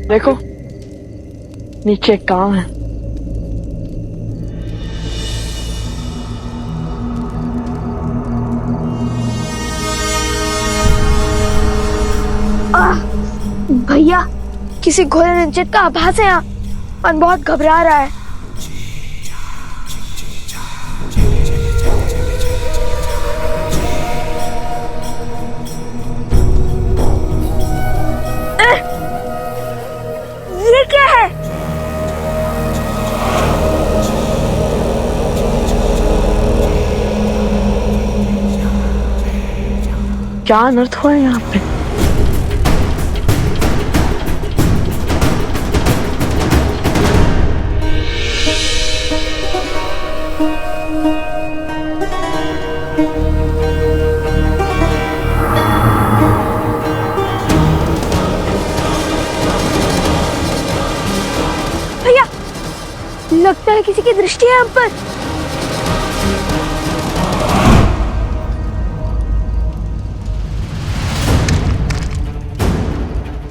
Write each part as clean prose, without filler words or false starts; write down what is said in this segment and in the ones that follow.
देखो नीचे एक काम है। भैया किसी घोड़े निश्चित का आभास है यहाँ। मन बहुत घबरा रहा है। ये क्या है? क्या अनर्थ हुआ है यहाँ पे? भैया लगता है किसी की दृष्टि है हम पर।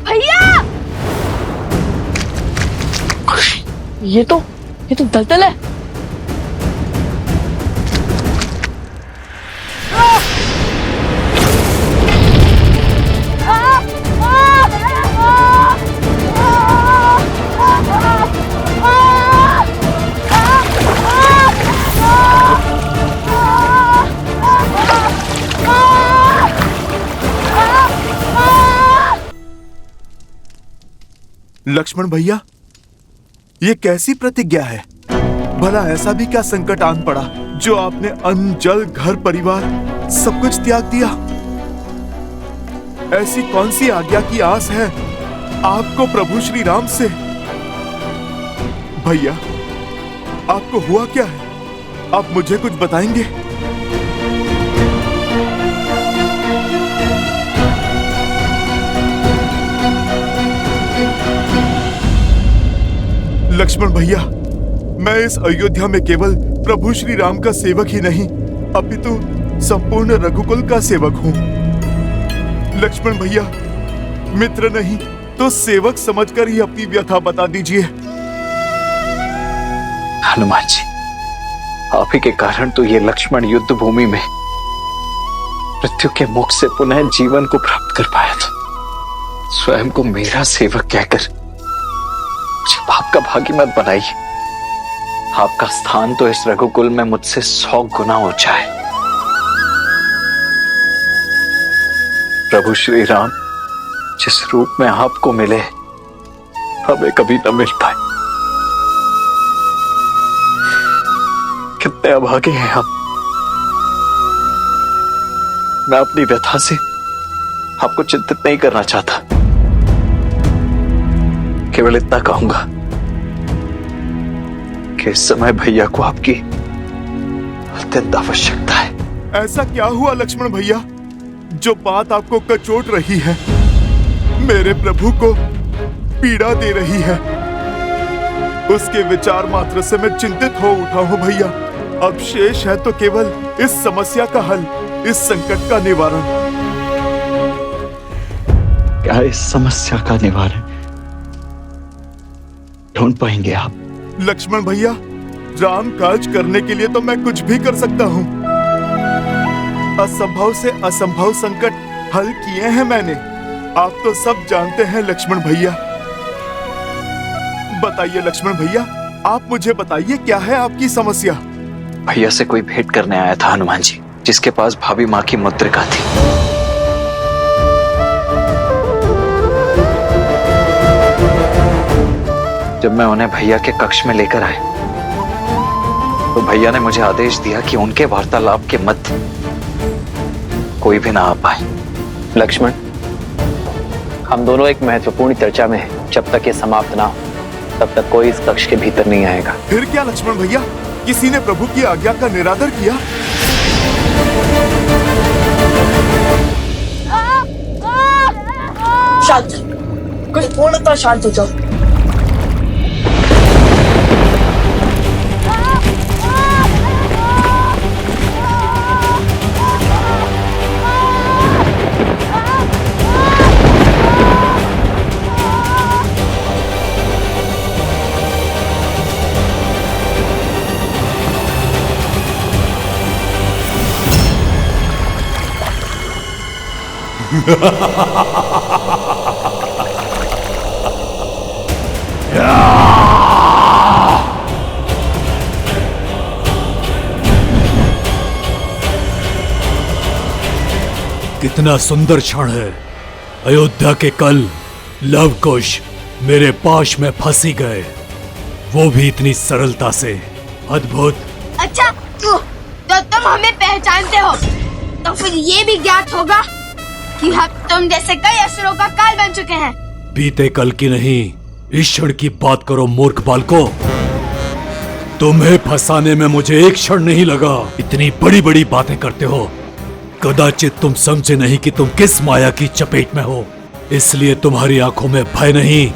भैया ये तो दलदल है। लक्ष्मण भैया, ये कैसी प्रतिज्ञा है? भला ऐसा भी क्या संकट आन पड़ा जो आपने अन्न, जल, घर, परिवार सब कुछ त्याग दिया? ऐसी कौन सी आज्ञा की आस है आपको प्रभु श्री राम से? भैया, आपको हुआ क्या है? आप मुझे कुछ बताएंगे? लक्ष्मण भैया, मैं इस अयोध्या में केवल प्रभु श्री राम का सेवक ही नहीं, अपितु संपूर्ण रघुकुल का सेवक हूँ। लक्ष्मण भैया, मित्र नहीं तो सेवक समझकर ही अपनी व्यथा बता दीजिए। हनुमान जी, आप ही के कारण तो ये लक्ष्मण युद्ध भूमि में मृत्यु के मुख से पुनः जीवन को प्राप्त कर पाया था। स्वयं को मेरा सेवक कहकर मुझे पाप का भागी मत बनाइए। आपका स्थान तो इस रघुकुल में मुझसे 100 गुना ऊंचा है। प्रभु श्री राम जिस रूप में आपको मिले हमें कभी न मिल पाए। कितने अभागे हैं हम। मैं अपनी व्यथा से आपको चिंतित नहीं करना चाहता, केवल इतना कहूंगा कि इस समय भैया को आपकी अत्यंत आवश्यकता है। ऐसा क्या हुआ लक्ष्मण भैया जो बात आपको कचोट रही है, मेरे प्रभु को पीड़ा दे रही है? उसके विचार मात्र से मैं चिंतित हो उठा हूं भैया। अब शेष है तो केवल इस समस्या का हल, इस संकट का निवारण। क्या इस समस्या का निवारण ढूंढ पाएंगे आप? लक्ष्मण भैया, राम काज करने के लिए तो मैं कुछ भी कर सकता हूँ। असंभव से असंभव संकट हल किए हैं मैंने, आप तो सब जानते हैं लक्ष्मण भैया। बताइए लक्ष्मण भैया, आप मुझे बताइए क्या है आपकी समस्या? भैया से कोई भेंट करने आया था हनुमान जी, जिसके पास भाभी माँ की मुद्रिका थी। जब मैं उन्हें भैया के कक्ष में लेकर आया तो भैया ने मुझे आदेश दिया कि उनके वार्तालाप के मध्य कोई भी ना आ पाए। लक्ष्मण, हम दोनों एक महत्वपूर्ण चर्चा में हैं। जब तक ये समाप्त ना हो तब तक कोई इस कक्ष के भीतर नहीं आएगा। फिर क्या लक्ष्मण भैया, किसी ने प्रभु की आज्ञा का निरादर किया? शांत, कुछ पूर्णतः शांत हो जाओ। कितना सुंदर क्षण है। अयोध्या के कल लव कुश मेरे पाश में फंसी गए, वो भी इतनी सरलता से। अद्भुत। अच्छा तो तुम हमें पहचानते हो, तो फिर ये भी ज्ञात होगा कि हम तुम जैसे कई असुरों का काल बन चुके हैं। बीते कल की नहीं, इस क्षण की बात करो मूर्ख बालको। तुम्हें फंसाने में मुझे एक क्षण नहीं लगा। इतनी बड़ी बड़ी बातें करते हो, कदाचित तुम समझे नहीं कि तुम किस माया की चपेट में हो। इसलिए तुम्हारी आंखों में भय नहीं,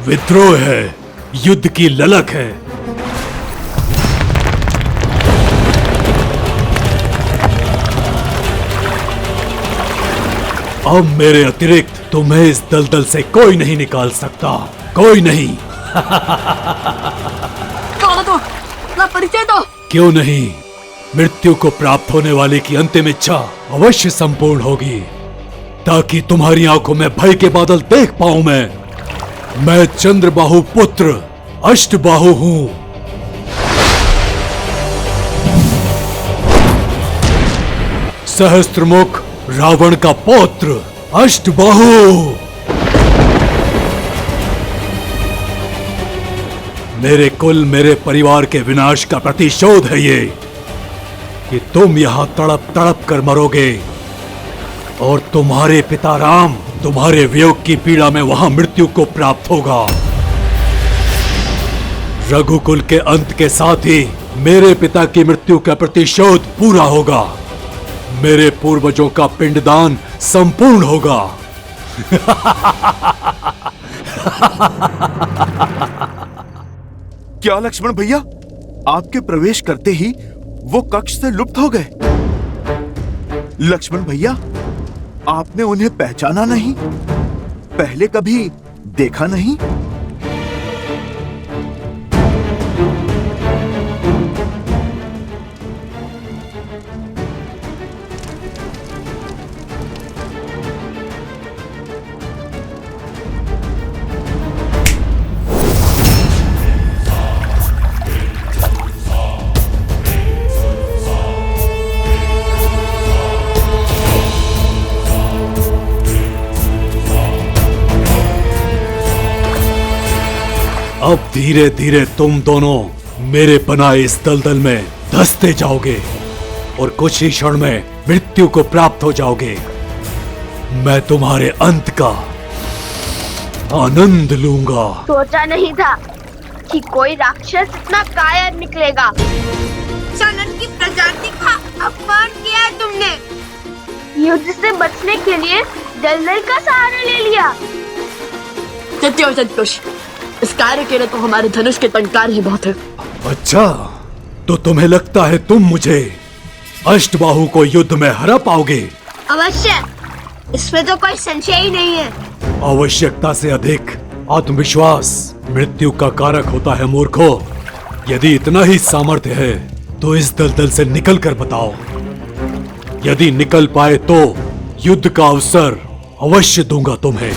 विद्रोह है, युद्ध की ललक है। अब मेरे अतिरिक्त तुम्हें इस दलदल से कोई नहीं निकाल सकता, कोई नहीं। कौन तो ना परिचय दो। क्यों नहीं? मृत्यु को प्राप्त होने वाले की अंतिम इच्छा अवश्य संपूर्ण होगी, ताकि तुम्हारी आंखों में भय के बादल देख पाऊं मैं चंद्रबाहु पुत्र अष्टबाहु हूं। सहस्त्रमुख रावण का पौत्र अष्टबाहु। मेरे कुल, मेरे परिवार के विनाश का प्रतिशोध है ये कि तुम यहां तड़प तड़प कर मरोगे, और तुम्हारे पिता राम तुम्हारे वियोग की पीड़ा में वहां मृत्यु को प्राप्त होगा। रघुकुल के अंत के साथ ही मेरे पिता की मृत्यु का प्रतिशोध पूरा होगा। मेरे पूर्वजों का पिंडदान संपूर्ण होगा। क्या लक्ष्मण भैया, आपके प्रवेश करते ही वो कक्ष से लुप्त हो गए? लक्ष्मण भैया, आपने उन्हें पहचाना नहीं? पहले कभी देखा नहीं? अब धीरे धीरे तुम दोनों मेरे बनाए इस दलदल में धंसते जाओगे और कुछ ही क्षण में मृत्यु को प्राप्त हो जाओगे। मैं तुम्हारे अंत का आनंद लूंगा। सोचा नहीं था कि कोई राक्षस इतना कायर निकलेगा। सनत की प्रजाति का अपमान किया है तुमने। युद्ध से बचने के लिए दलदल का सहारा ले लिया। सत्योष, इस कार्य के लिए तो हमारे धनुष के टंकार ही बहुत है। अच्छा, तो तुम्हें लगता है तुम मुझे अष्टबाहु को युद्ध में हरा पाओगे? अवश्य, इसमें तो कोई संशय ही नहीं है। आवश्यकता से अधिक आत्मविश्वास मृत्यु का कारक होता है मूर्खों। यदि इतना ही सामर्थ्य है तो इस दलदल से निकल कर बताओ। यदि निकल पाए तो युद्ध का अवसर अवश्य दूंगा तुम्हें।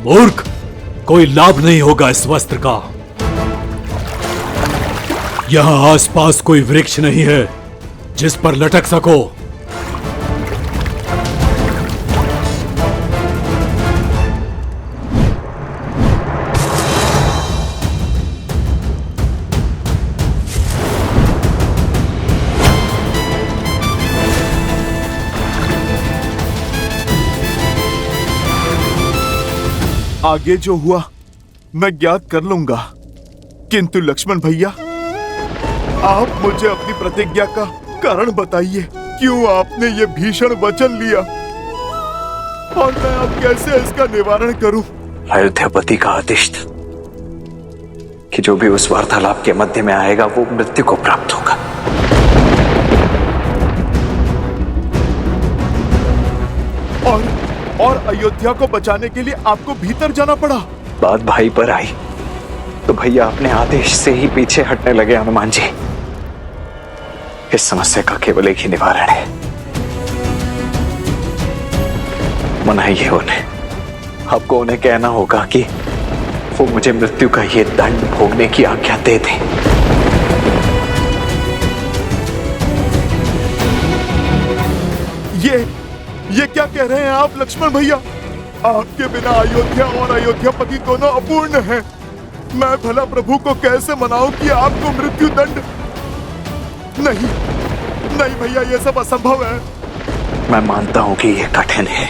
मूर्ख, कोई लाभ नहीं होगा इस वस्त्र का। यहां आसपास कोई वृक्ष नहीं है जिस पर लटक सको। आगे जो हुआ मैं ज्ञात कर लूंगा, किंतु लक्ष्मण भैया, आप मुझे अपनी प्रतिज्ञा का कारण बताइए। क्यों आपने ये भीषण वचन लिया और मैं अब कैसे इसका निवारण करूं? अयोध्यापति का आदेश था कि जो भी उस वार्तालाप के मध्य में आएगा वो मृत्यु को प्राप्त होगा। और अयोध्या को बचाने के लिए आपको भीतर जाना पड़ा। बात भाई पर आई तो भैया अपने आदेश से ही पीछे हटने लगे। हनुमान जी, इस समस्या का केवल एक ही निवारण है, मनाइए उन्हें। आपको उन्हें कहना होगा कि वो मुझे मृत्यु का ये दंड भोगने की आज्ञा दे दें। ये क्या कह रहे हैं आप लक्ष्मण भैया? आपके बिना अयोध्या और अयोध्यापति दोनों अपूर्ण हैं। मैं भला प्रभु को कैसे मनाऊं कि आपको मृत्यु दंड? नहीं नहीं भैया, ये सब असंभव है। मैं मानता हूं कि यह कठिन है,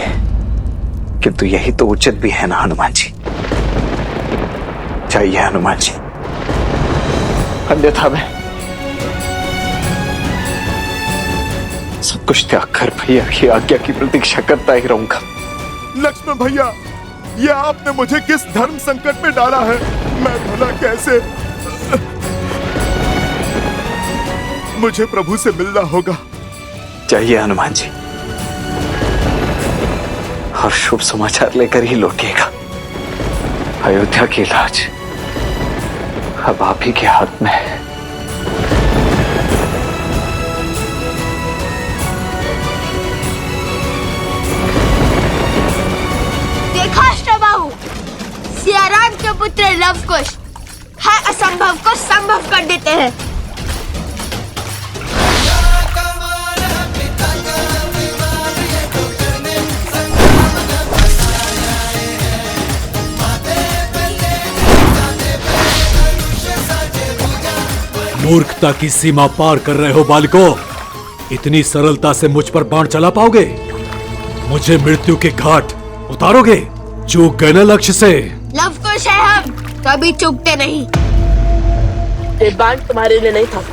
किंतु यही तो उचित भी है ना हनुमान जी। चाहिए हनुमान जी, अन्यथा मैं सब कुछ त्याग कर भैया की आज्ञा की प्रतीक्षा करता ही रहूंगा। लक्ष्मण भैया, ये आपने मुझे किस धर्म संकट में डाला है? मैं भला कैसे? मुझे प्रभु से मिलना होगा। चाहिए हनुमान जी, और शुभ समाचार लेकर ही लौटिएगा। अयोध्या की लाज अब आप ही के हाथ में है। देखा अष्टबाहु, सियाराम के पुत्र लवकुश हर असंभव को संभव कर देते हैं। मूर्खता की सीमा पार कर रहे हो बालको। इतनी सरलता से मुझ पर बाण चला पाओगे? मुझे मृत्यु के घाट उतारोगे? चूक गए ना लक्ष्य से। लवकुश है हम, कभी चूकते नहीं। ये बाण तुम्हारे लिए नहीं था।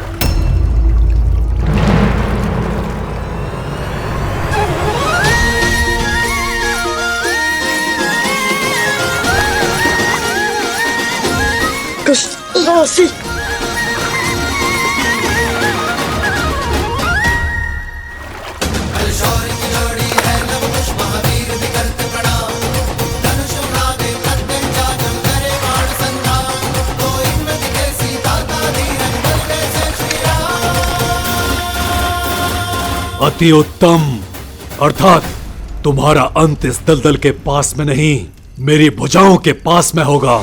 कृष्ण अति उत्तम। अर्थात तुम्हारा अंत इस दलदल के पास में नहीं, मेरी भुजाओं के पास में होगा।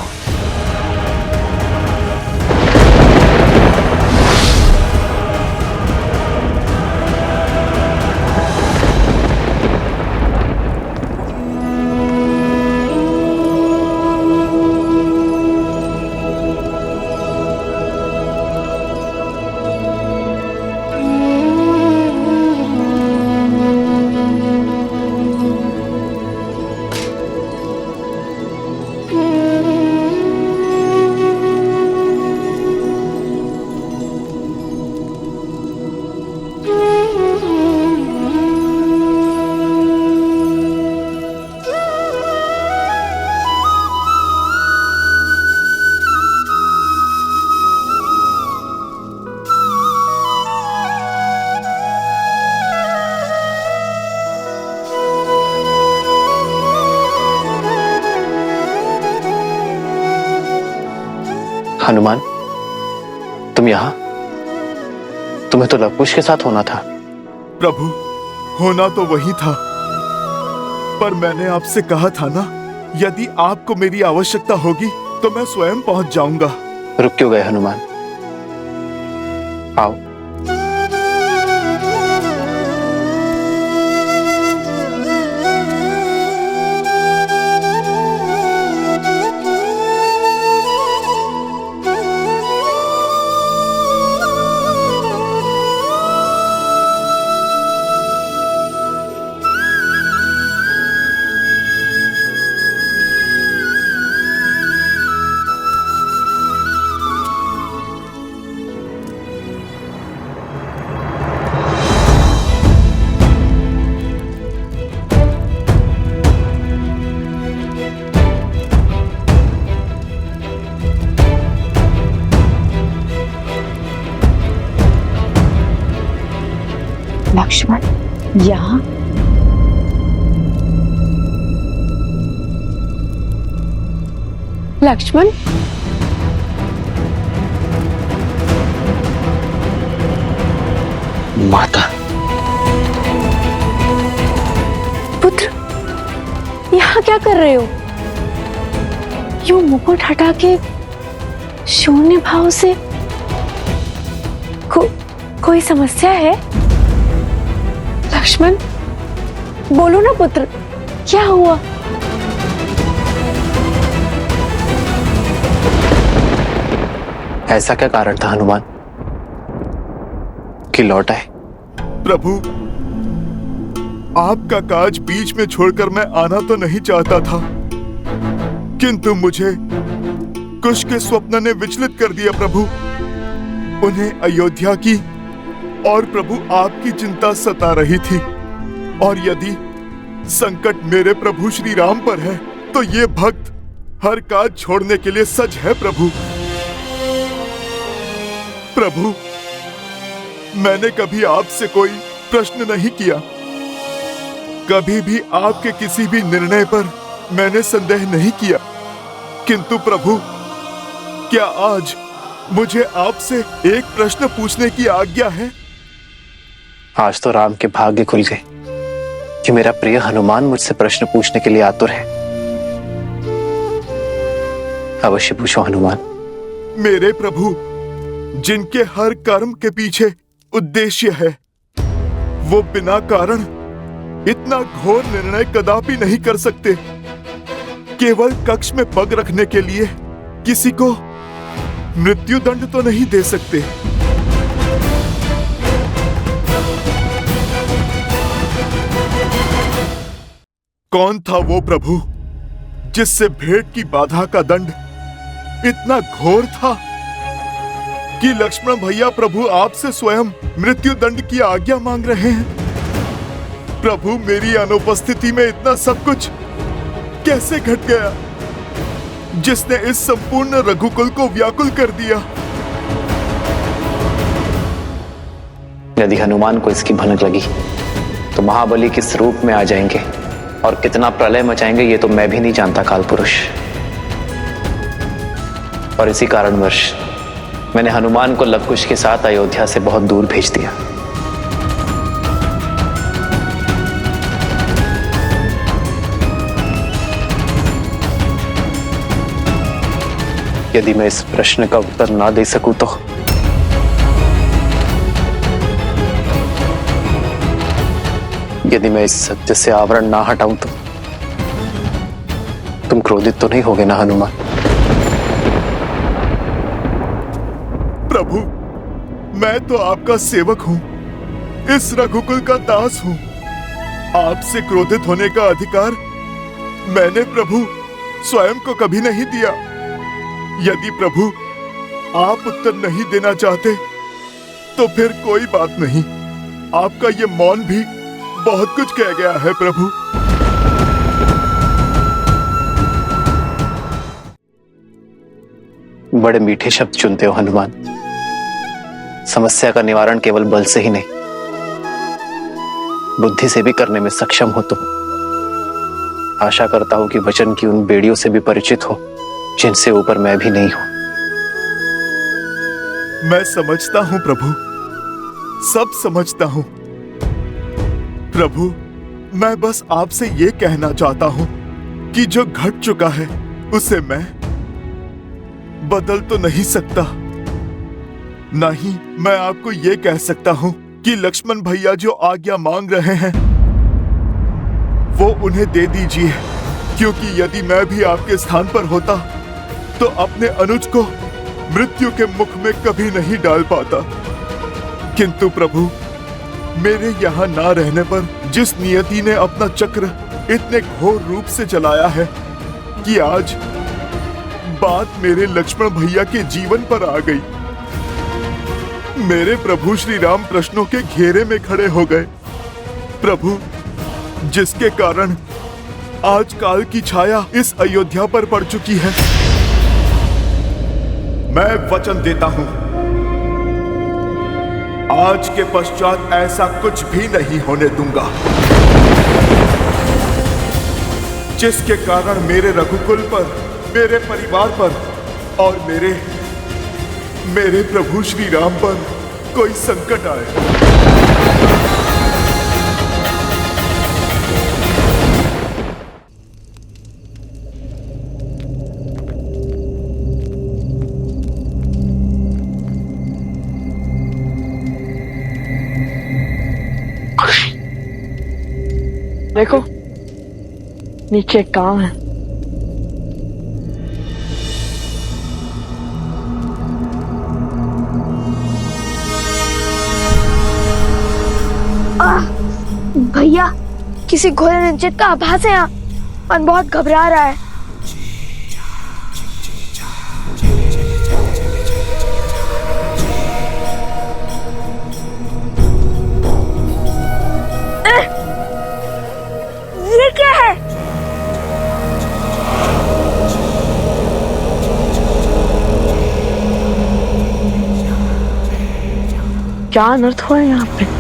हनुमान, तुम यहाँ? तुम्हें तो लवकुश के साथ होना था। प्रभु, होना तो वही था, पर मैंने आपसे कहा था ना, यदि आपको मेरी आवश्यकता होगी तो मैं स्वयं पहुंच जाऊंगा। रुक क्यों गए हनुमान? आओ। लक्ष्मण, यहाँ? लक्ष्मण, माता, पुत्र, यहाँ क्या कर रहे हो? यूं मुकुट हटा के शून्य भाव से कोई समस्या है? लक्ष्मण, बोलो ना पुत्र, क्या हुआ? ऐसा क्या कारण था हनुमान कि लौट आए? प्रभु, आपका काज बीच में छोड़कर मैं आना तो नहीं चाहता था, किंतु मुझे कुश के स्वप्न ने विचलित कर दिया प्रभु। उन्हें अयोध्या की और प्रभु आपकी चिंता सता रही थी, और यदि संकट मेरे प्रभु श्री राम पर है तो ये भक्त हर काज छोड़ने के लिए सज है प्रभु। प्रभु, मैंने कभी आपसे कोई प्रश्न नहीं किया, कभी भी आपके किसी भी निर्णय पर मैंने संदेह नहीं किया, किंतु प्रभु, क्या आज मुझे आपसे एक प्रश्न पूछने की आज्ञा है? आज तो राम के भाग्य खुल गए कि मेरा प्रिय हनुमान मुझसे प्रश्न पूछने के लिए आतुर है। अवश्य पूछो हनुमान। मेरे प्रभु, जिनके हर कर्म के पीछे उद्देश्य है, वो बिना कारण इतना घोर निर्णय कदापि नहीं कर सकते। केवल कक्ष में पग रखने के लिए किसी को मृत्यु दंड तो नहीं दे सकते। कौन था वो प्रभु जिससे भेंट की बाधा का दंड इतना घोर था कि लक्ष्मण भैया प्रभु आपसे स्वयं मृत्यु दंड की आज्ञा मांग रहे हैं? प्रभु, मेरी अनुपस्थिति में इतना सब कुछ कैसे घट गया, जिसने इस संपूर्ण रघुकुल को व्याकुल कर दिया? यदि हनुमान को इसकी भनक लगी तो महाबली किस रूप में आ जाएंगे और कितना प्रलय मचाएंगे ये तो मैं भी नहीं जानता काल पुरुष। और इसी कारणवश मैंने हनुमान को लवकुश के साथ अयोध्या से बहुत दूर भेज दिया। यदि मैं इस प्रश्न का उत्तर ना दे सकूं तो यदि मैं इस सत्य से आवरण ना हटाऊं तो तुम क्रोधित तो नहीं होगे ना हनुमान? प्रभु, मैं तो आपका सेवक हूं, इस रघुकुल का दास हूं। आपसे क्रोधित होने का अधिकार मैंने प्रभु स्वयं को कभी नहीं दिया। यदि प्रभु आप उत्तर नहीं देना चाहते तो फिर कोई बात नहीं, आपका ये मौन भी बहुत कुछ कह गया है प्रभु। बड़े मीठे शब्द चुनते हो हनुमान। समस्या का निवारण केवल बल से ही नहीं, बुद्धि से भी करने में सक्षम हो तुम। आशा करता हूं कि वचन की उन बेड़ियों से भी परिचित हो जिनसे ऊपर मैं भी नहीं हूं। मैं समझता हूं प्रभु, सब समझता हूं प्रभु। मैं बस आपसे ये कहना चाहता हूं कि जो घट चुका है उसे मैं बदल तो नहीं सकता। नहीं, मैं आपको ये कह सकता हूं कि लक्ष्मण भैया जो आज्ञा मांग रहे हैं वो उन्हें दे दीजिए, क्योंकि यदि मैं भी आपके स्थान पर होता तो अपने अनुज को मृत्यु के मुख में कभी नहीं डाल पाता। किंतु प्रभु, मेरे यहाँ ना रहने पर जिस नियति ने अपना चक्र इतने घोर रूप से चलाया है कि आज बात मेरे लक्ष्मण भैया के जीवन पर आ गई। मेरे प्रभु श्री राम प्रश्नों के घेरे में खड़े हो गए प्रभु, जिसके कारण आज काल की छाया इस अयोध्या पर पड़ चुकी है। मैं वचन देता हूं, आज के पश्चात ऐसा कुछ भी नहीं होने दूंगा जिसके कारण मेरे रघुकुल पर मेरे परिवार पर और मेरे प्रभु श्री राम पर कोई संकट आए। देखो नीचे कहाँ है। भैया किसी घोड़े ने जिद का आभास है यहाँ। मन बहुत घबरा रहा है। ये क्या है? क्या अनर्थ हुआ है यहाँ पे?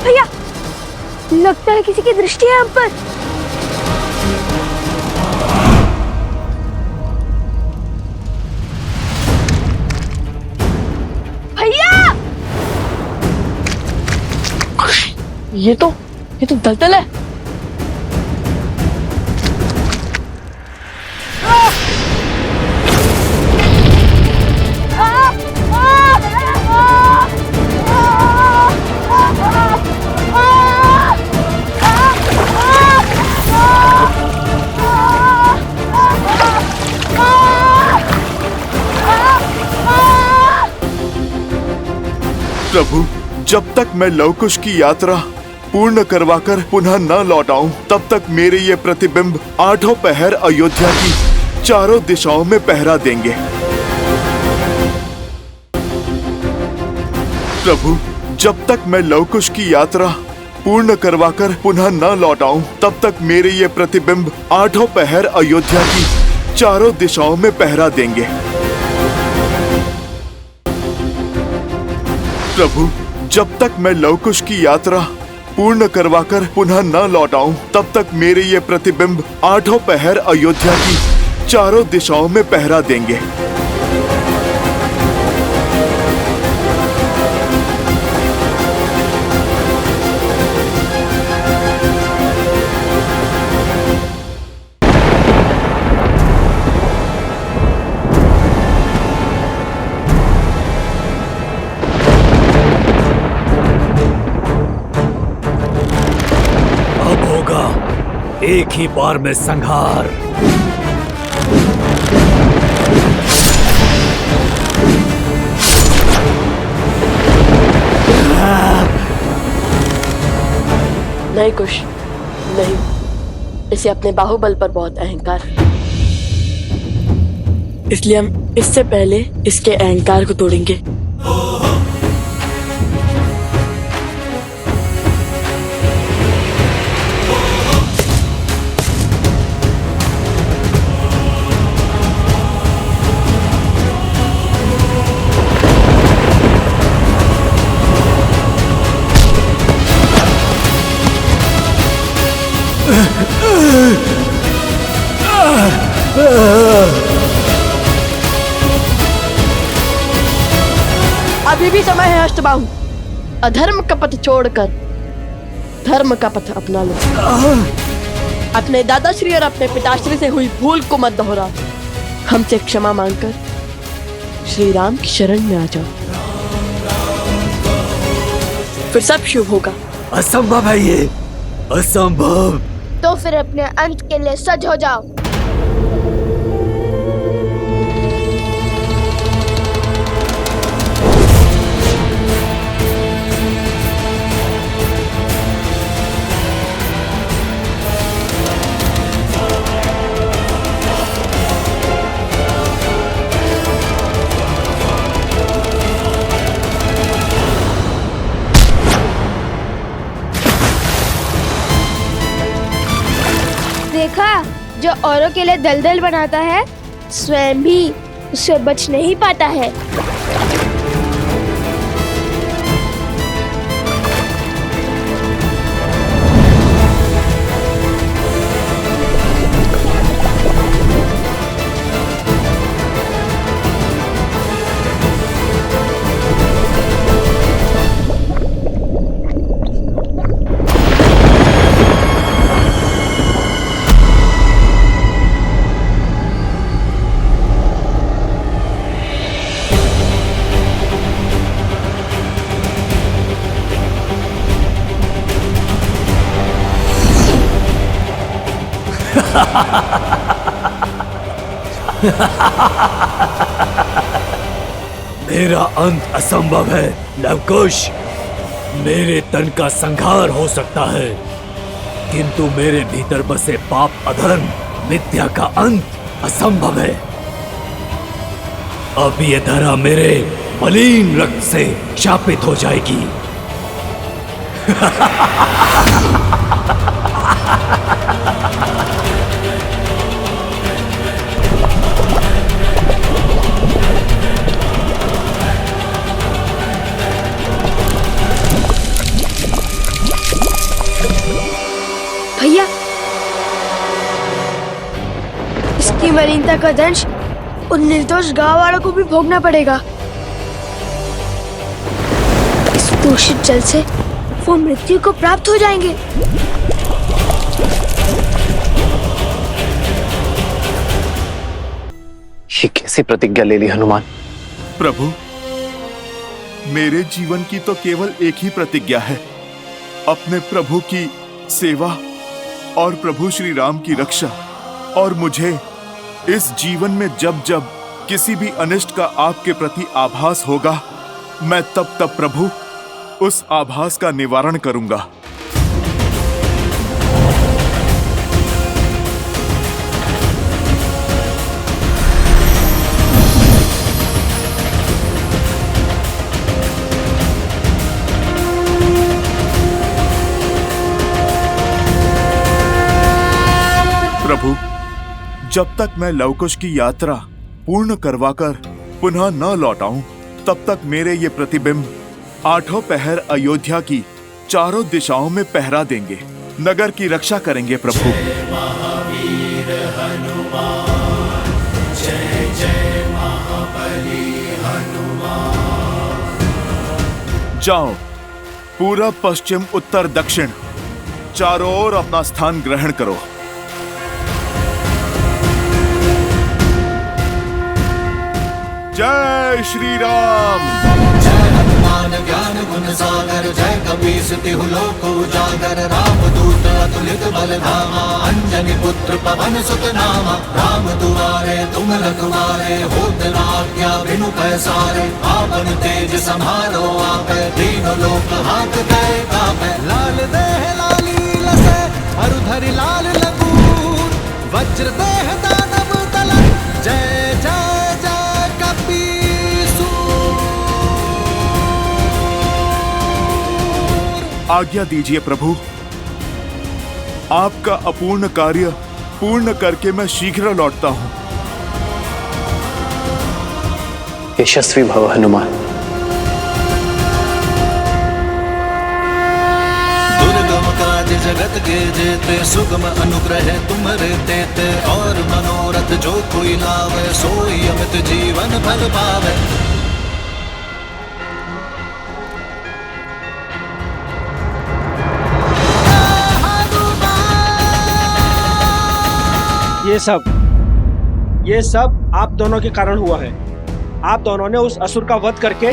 भैया लगता है किसी की दृष्टि है हम पर। भैया ये तो दलदल है। प्रभु, जब तक मैं लवकुश की यात्रा पूर्ण करवाकर पुनः न लौट आऊं, तब तक मेरे ये प्रतिबिंब 8 पहर अयोध्या की चारों दिशाओं में पहरा देंगे। प्रभु, जब तक मैं लवकुश की यात्रा पूर्ण करवाकर पुनः न लौट आऊं, तब तक मेरे ये प्रतिबिंब 8 पहर अयोध्या की चारों दिशाओं में पहरा देंगे। प्रभु, जब तक मैं लवकुश की यात्रा पूर्ण करवाकर पुनः न लौट आऊं, तब तक मेरे ये प्रतिबिंब 8 पहर अयोध्या की चारों दिशाओं में पहरा देंगे। एक ही बार में संहार। नहीं कुश, नहीं। इसे अपने बाहुबल पर बहुत अहंकार है, इसलिए हम इससे पहले इसके अहंकार को तोड़ेंगे। अभी भी समय है अष्टबाहु, अधर्म का पथ छोड़कर धर्म का पथ अपना लो। अपने दादाश्री और अपने पिताश्री से हुई भूल को मत दोहराओ। हमसे क्षमा मांगकर श्री राम की शरण में आ जाओ, फिर सब शुभ होगा। असंभव है ये, असंभव। तो फिर अपने अंत के लिए सज हो जाओ। जो औरों के लिए दलदल बनाता है, स्वयं भी उससे बच नहीं पाता है। मेरा अंत असंभव है लवकुश। मेरे तन का संहार हो सकता है, किंतु मेरे भीतर बसे पाप अधर्म विद्या का अंत असंभव है। अब ये धरा मेरे मलिन रक्त से शापित हो जाएगी। भैया, इसकी मलिनता का दंश उन निर्दोष गांव वालों को भी भोगना पड़ेगा। इस दूषित जल से वो मृत्यु को प्राप्त हो जाएंगे। ये कैसी प्रतिज्ञा ले ली हनुमान? प्रभु, मेरे जीवन की तो केवल एक ही प्रतिज्ञा है, अपने प्रभु की सेवा और प्रभु श्री राम की रक्षा। और मुझे इस जीवन में जब जब किसी भी अनिष्ट का आपके प्रति आभास होगा, मैं तब तब प्रभु उस आभास का निवारण करूंगा। प्रभु, जब तक मैं लवकुश की यात्रा पूर्ण करवाकर पुनः न लौट आऊं, तब तक मेरे ये प्रतिबिंब 8 पहर अयोध्या की चारों दिशाओं में पहरा देंगे, नगर की रक्षा करेंगे। प्रभु, महावीर हनुमान, जय जय महाबली हनुमान। जाओ, पूरब पश्चिम उत्तर दक्षिण चारों ओर अपना स्थान ग्रहण करो। जय श्री राम। जय हनुमान ज्ञान गुण सागर, जय कपीस तिहु लोक उजागर। राम दूत अतुलित बल धामा, अंजनी पुत्र पवन सुत नामा। राम दुआरे तुम रखवारे, होत न आज्ञा बिनु पैसारे। आपन तेज समारो आपे, तीनों लोक हाथ कै कापे। लाल देह लाली लसे, अरु धरि लाल लंगूर। वज्र देह दानव दलन, जय जय आज्ञा दीजिए प्रभु, आपका अपूर्ण कार्य पूर्ण करके मैं शीघ्र लौटता हूं। यशस्वी भव हनुमान। दुर्गम काज जगत के जेते, सुगम अनुग्रह तुम्हारे तेते। और मनोरथ जो कोई लावे, सोई अमित जीवन फल पावे। ये सब आप दोनों के कारण हुआ है। आप दोनों ने उस असुर का वध करके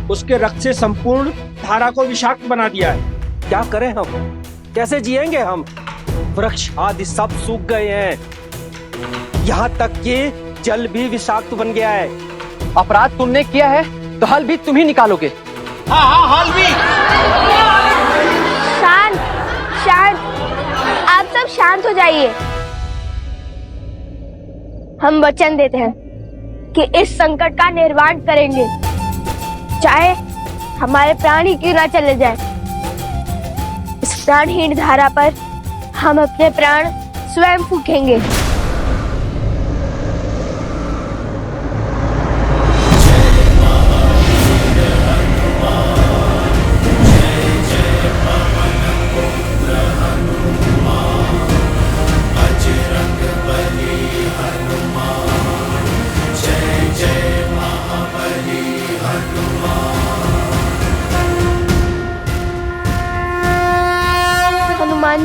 उसके रक्त से संपूर्ण धारा को विषाक्त बना दिया है। क्या करें हम? कैसे जिएंगे हम? वृक्ष आदि सब सूख गए हैं, यहाँ तक कि जल भी विषाक्त बन गया है। अपराध तुमने किया है तो हल भी तुम ही निकालोगे। हाँ, हल भी। शांत शांत, आप सब शांत हो जाइए। हम वचन देते हैं कि इस संकट का निर्वाण करेंगे, चाहे हमारे प्राण ही क्यों ना चले जाए। इस प्राणहीन धारा पर हम अपने प्राण स्वयं फूकेंगे।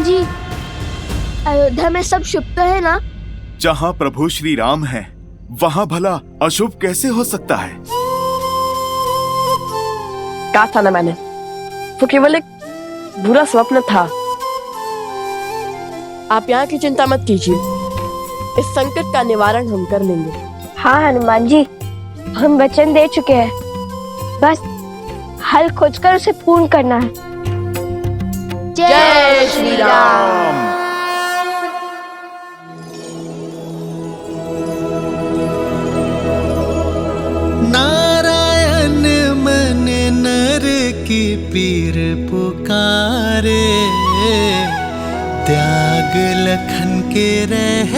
जी, अयोध्या में सब शुभ तो है ना? जहाँ प्रभु श्री राम है वहाँ भला अशुभ कैसे हो सकता है? कहा था ना मैंने, वो केवल एक बुरा स्वप्न था। आप यहाँ की चिंता मत कीजिए, इस संकट का निवारण हम कर लेंगे। हाँ हनुमान जी, हम वचन दे चुके हैं, बस हल खोजकर उसे पूर्ण करना है। जय श्री राम। नारायण मन नर की पीर पुकारे, त्याग लखन के रह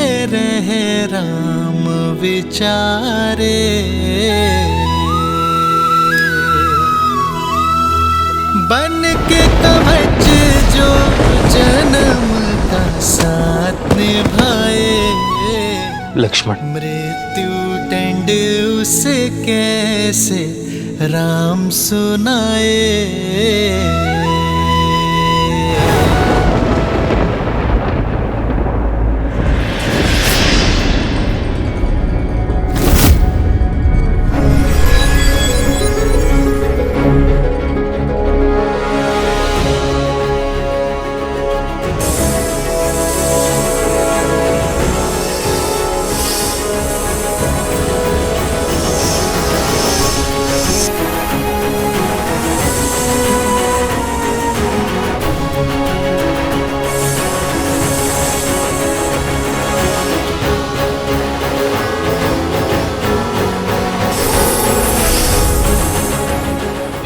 राम विचारे। बन के कवच जो जन्म का साथ निभाए, लक्ष्मण, मृत्यु दंड उसे कैसे राम सुनाए।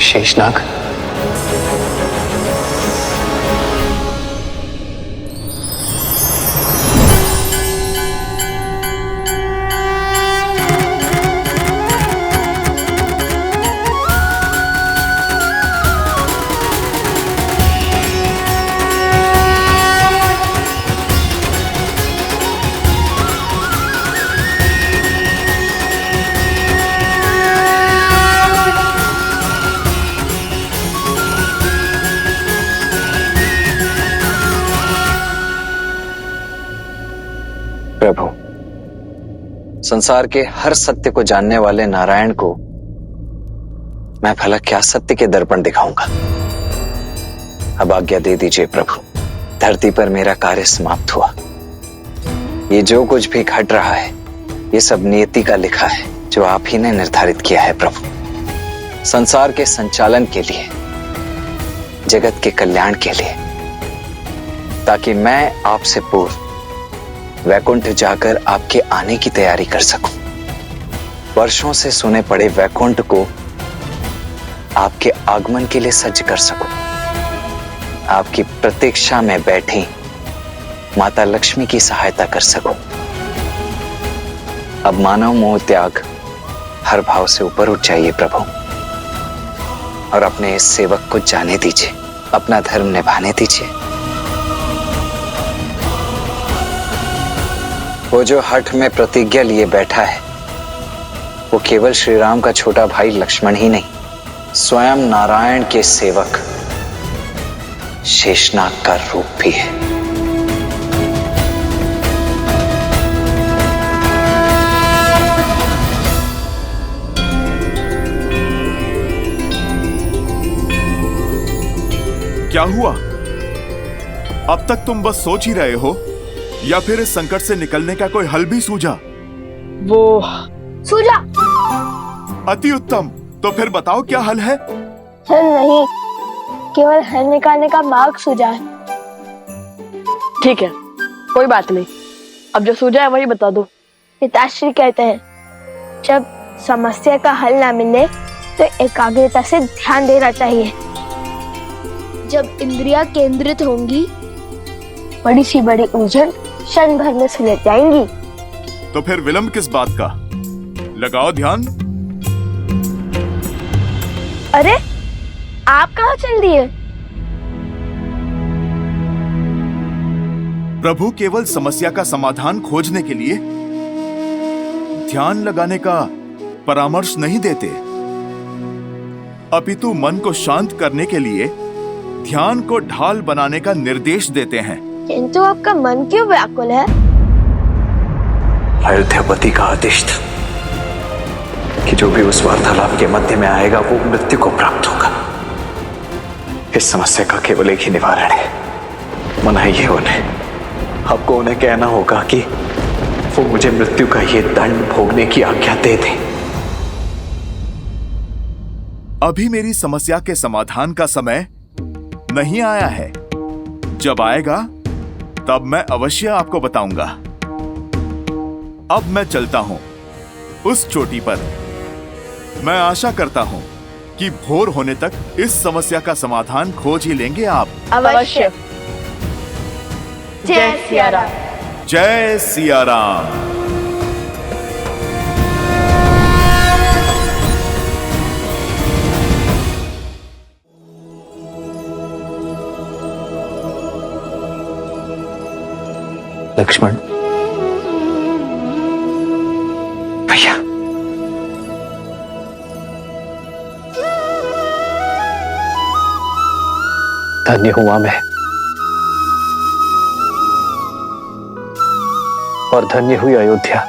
शेषनाग, प्रभु, संसार के हर सत्य को जानने वाले नारायण को मैं भला क्या सत्य के दर्पण दिखाऊंगा। अब आज्ञा दे दीजिए प्रभु, धरती पर मेरा कार्य समाप्त हुआ। ये जो कुछ भी घट रहा है ये सब नियति का लिखा है, जो आप ही ने निर्धारित किया है प्रभु। संसार के संचालन के लिए, जगत के कल्याण के लिए, ताकि मैं आपसे पूर्व वैकुंठ जाकर आपके आने की तैयारी कर सकूं। वर्षों से सुने पड़े वैकुंठ को आपके आगमन के लिए सज्ज कर सकूं। आपकी प्रतीक्षा में बैठी माता लक्ष्मी की सहायता कर सकूं। अब मानव मोह त्याग हर भाव से ऊपर उठ जाइए प्रभु, और अपने इस सेवक को जाने दीजिए, अपना धर्म निभाने दीजिए। वो जो हठ में प्रतिज्ञा लिए बैठा है वो केवल श्री राम का छोटा भाई लक्ष्मण ही नहीं, स्वयं नारायण के सेवक शेषनाग का रूप भी है। क्या हुआ? अब तक तुम बस सोच ही रहे हो या फिर इस संकट से निकलने का कोई हल भी सूझा? वो सूझा। अति उत्तम, तो फिर बताओ क्या हल है? हल नहीं, केवल हल निकालने का मार्ग सूझा है। ठीक है, कोई बात नहीं, अब जो सूझा है वही बता दो। पिताश्री कहते हैं जब समस्या का हल ना मिले तो एकाग्रता से ध्यान देना चाहिए। जब इंद्रियां केंद्रित होंगी बड़ी सी बड़ी उलझन क्षण भर में सुलझ जाएंगी। तो फिर विलंब किस बात का? लगाओ ध्यान। अरे आप कहाँ चल दिए? प्रभु केवल समस्या का समाधान खोजने के लिए ध्यान लगाने का परामर्श नहीं देते, अपितु मन को शांत करने के लिए ध्यान को ढाल बनाने का निर्देश देते हैं। किंतु आपका मन क्यों व्याकुल है? अयोध्यापति का आदेश था कि जो भी उस वार्तालाप के मध्य में आएगा वो मृत्यु को प्राप्त होगा। इस समस्या का केवल एक ही निवारण है, मनाइए उन्हें। आपको उन्हें कहना होगा कि वो मुझे मृत्यु का ये दंड भोगने की आज्ञा दे दें। अभी मेरी समस्या के समाधान का समय नहीं आया है। जब आएगा तब मैं अवश्य आपको बताऊंगा। अब मैं चलता हूं उस चोटी पर। मैं आशा करता हूं कि भोर होने तक इस समस्या का समाधान खोज ही लेंगे आप। अवश्य। जय सिया राम। जय सिया राम। लक्ष्मण भैया, धन्य हुआ मैं और धन्य हुई अयोध्या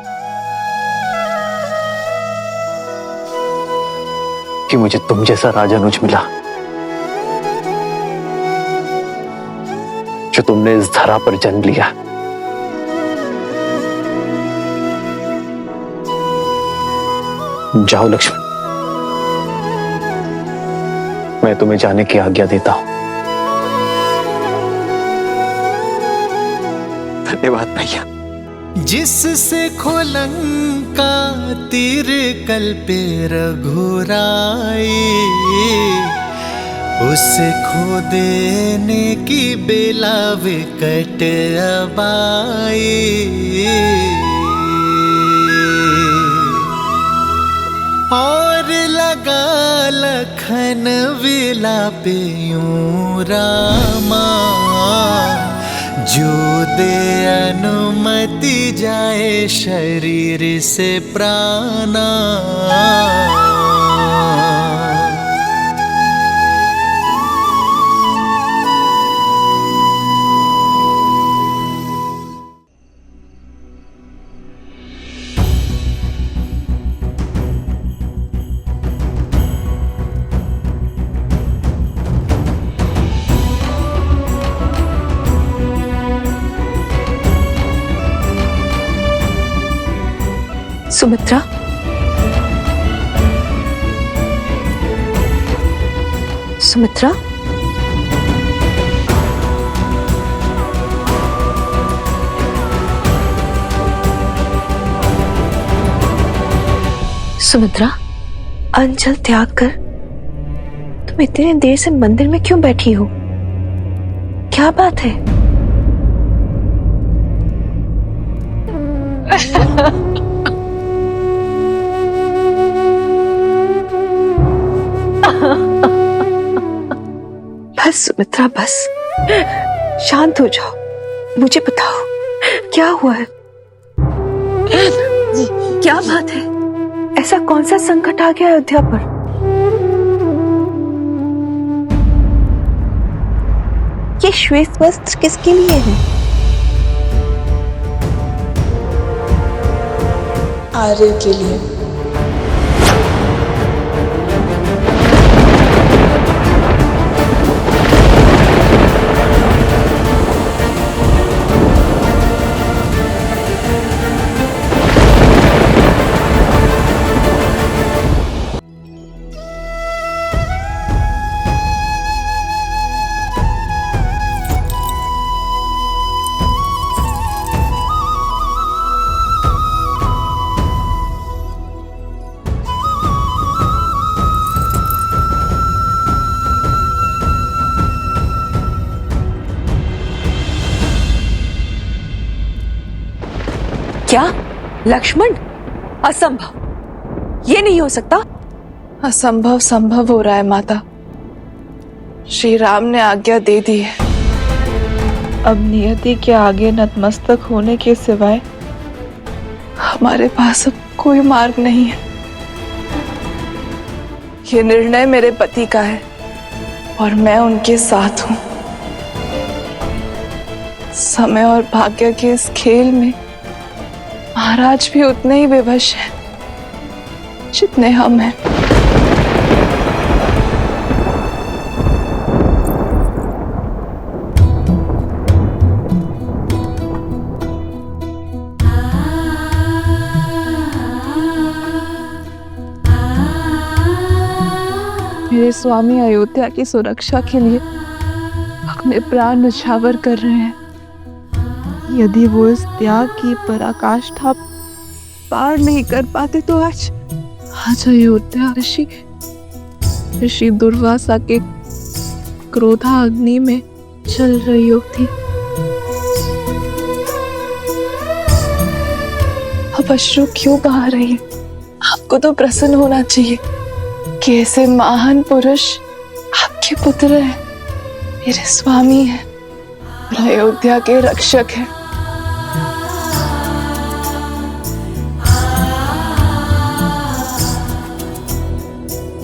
कि मुझे तुम जैसा राजानुज मिला, जो तुमने इस धरा पर जन्म लिया। जाओ लक्ष्मण, मैं तुम्हें जाने की आज्ञा देता हूं। धन्यवाद भैया। जिससे खोलंका तीर कल्पे रघुराई, उसे खो देने की बेला विकट अबाई। और लगा लखन विलापे यूं रामा, जो दे अनुमति जाए शरीर से प्राणा। सुमित्रा, सुमित्रा, सुमित्रा, अंचल त्याग कर तुम इतनी देर से मंदिर में क्यों बैठी हो? क्या बात है? बस सुमित्रा, बस शांत हो जाओ। मुझे बताओ क्या हुआ है? क्या बात है? ऐसा कौन सा संकट आ गया अयोध्या पर? ये श्वेत वस्त्र किसके लिए है? आर्य के लिए। क्या लक्ष्मण? असंभव, ये नहीं हो सकता। असंभव संभव हो रहा है माता। श्री राम ने आज्ञा दे दी है। अब नियति के आगे नतमस्तक होने के सिवाय हमारे पास अब कोई मार्ग नहीं है। ये निर्णय मेरे पति का है और मैं उनके साथ हूं। समय और भाग्य के इस खेल में महाराज भी उतने ही विवश हैं जितने हम हैं। मेरे स्वामी अयोध्या की सुरक्षा के लिए अपने प्राण न्यौछावर कर रहे हैं। यदि वो इस त्याग की पराकाष्ठा पार नहीं कर पाते तो आज अयोध्या ऋषि दुर्वासा के क्रोधा अग्नि में जल रही होती। अब अश्रु क्यों बहा रही है? आपको तो प्रसन्न होना चाहिए कि ऐसे महान पुरुष आपके पुत्र हैं, मेरे स्वामी हैं और अयोध्या के रक्षक हैं।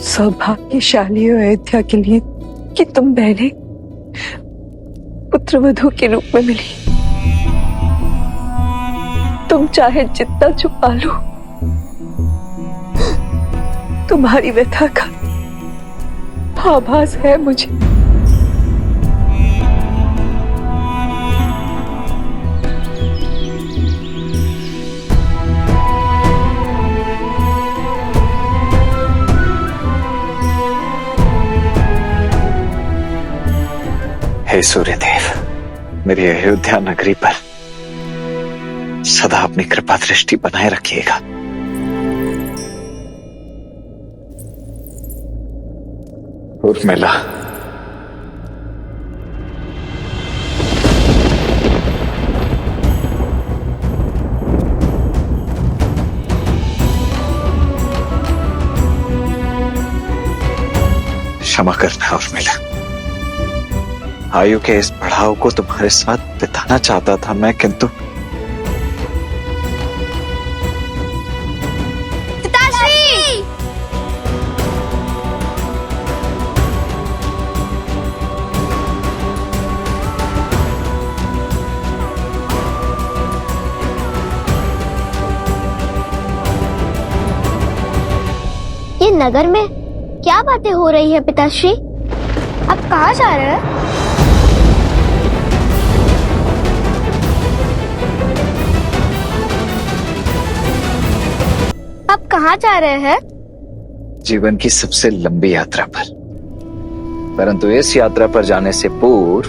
सौभाग्यशाली हो अयोध्या के लिए कि तुम बहने पुत्रवधू के रूप में मिली। तुम चाहे जितना छुपा लो, तुम्हारी व्यथा का आभास है मुझे। हे सूर्यदेव, मेरी अयोध्या नगरी पर सदा अपनी कृपा दृष्टि बनाए रखिएगा। उर्मिला, क्षमा करना उर्मिला, आयु के इस पड़ाव को तुम्हारे साथ बिताना चाहता था मैं, किंतु ये नगर में क्या बातें हो रही है पिताश्री? आप कहाँ जा रहे हैं? आप कहाँ जा रहे हैं? जीवन की सबसे लंबी यात्रा पर, परंतु इस यात्रा पर जाने से पूर्व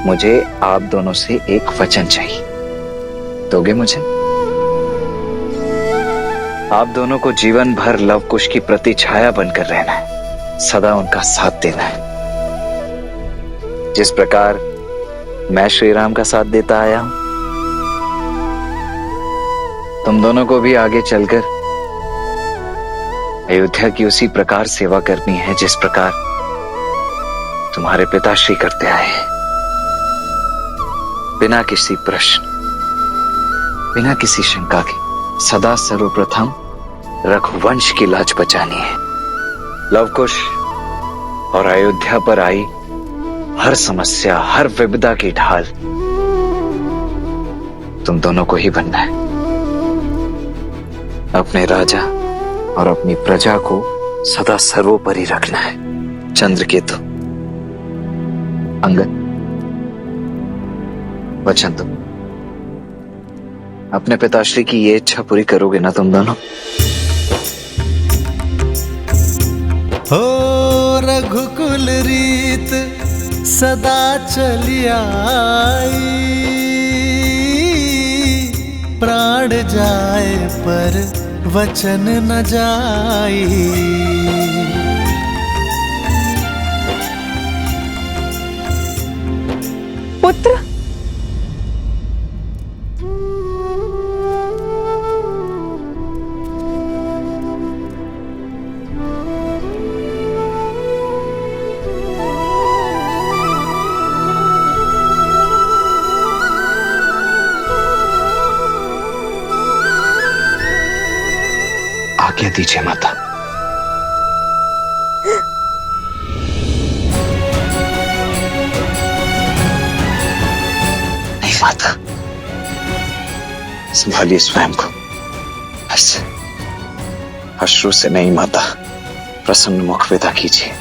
मुझे आप दोनों से एक वचन चाहिए। दोगे मुझे? आप दोनों को जीवन भर लव कुश की प्रति छाया बनकर रहना है, सदा उनका साथ देना है। जिस प्रकार मैं श्री राम का साथ देता आया हूं, तुम दोनों को भी आगे चलकर अयोध्या की उसी प्रकार सेवा करनी है जिस प्रकार तुम्हारे पिताश्री करते आए हैं। बिना किसी प्रश्न, बिना किसी शंका के सदा सर्वप्रथम रघुवंश की लाज बचानी है। लवकुश और अयोध्या पर आई हर समस्या, हर विपदा की ढाल तुम दोनों को ही बनना है। अपने राजा और अपनी प्रजा को सदा सर्वोपरि रखना है। चंद्रकेतु, अंगद, वचन दो, अपने पिताश्री की ये इच्छा पूरी करोगे ना तुम दोनों? हो रघुकुल रीत सदा चली आई, प्राण जाए पर वचन न जाई। पुत्र, आज्ञा दीजिए माता। माता, संभालिए स्वयं को। बस अश्रु से नहीं माता, प्रसन्न मुख विदा कीजिए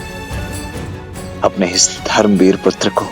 अपने इस धर्मवीर पुत्र को।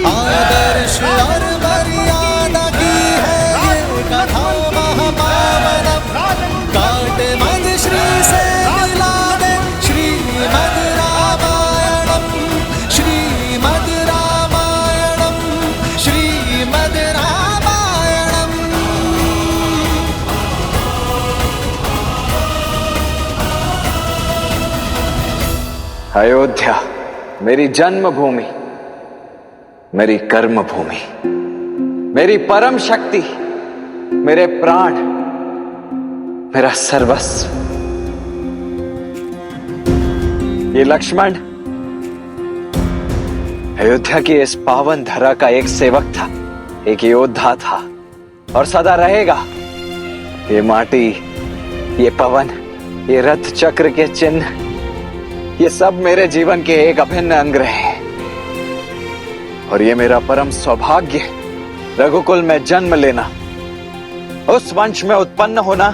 आदर्श और मर्यादा की है ये कथा महापावनम। काटे मद श्री से मिला दे श्रीमद् रामायणम, श्रीमद् रामायणम, श्रीमद् रामायणम। अयोध्या मेरी जन्मभूमि, मेरी कर्म भूमि, मेरी परम शक्ति, मेरे प्राण, मेरा सर्वस्व। ये लक्ष्मण अयोध्या की इस पावन धरा का एक सेवक था, एक योद्धा था और सदा रहेगा। ये माटी, ये पवन, ये रथ चक्र के चिन्ह, ये सब मेरे जीवन के एक अभिन्न अंग रहे। और ये मेरा परम सौभाग्य, रघुकुल में जन्म लेना, उस वंश में उत्पन्न होना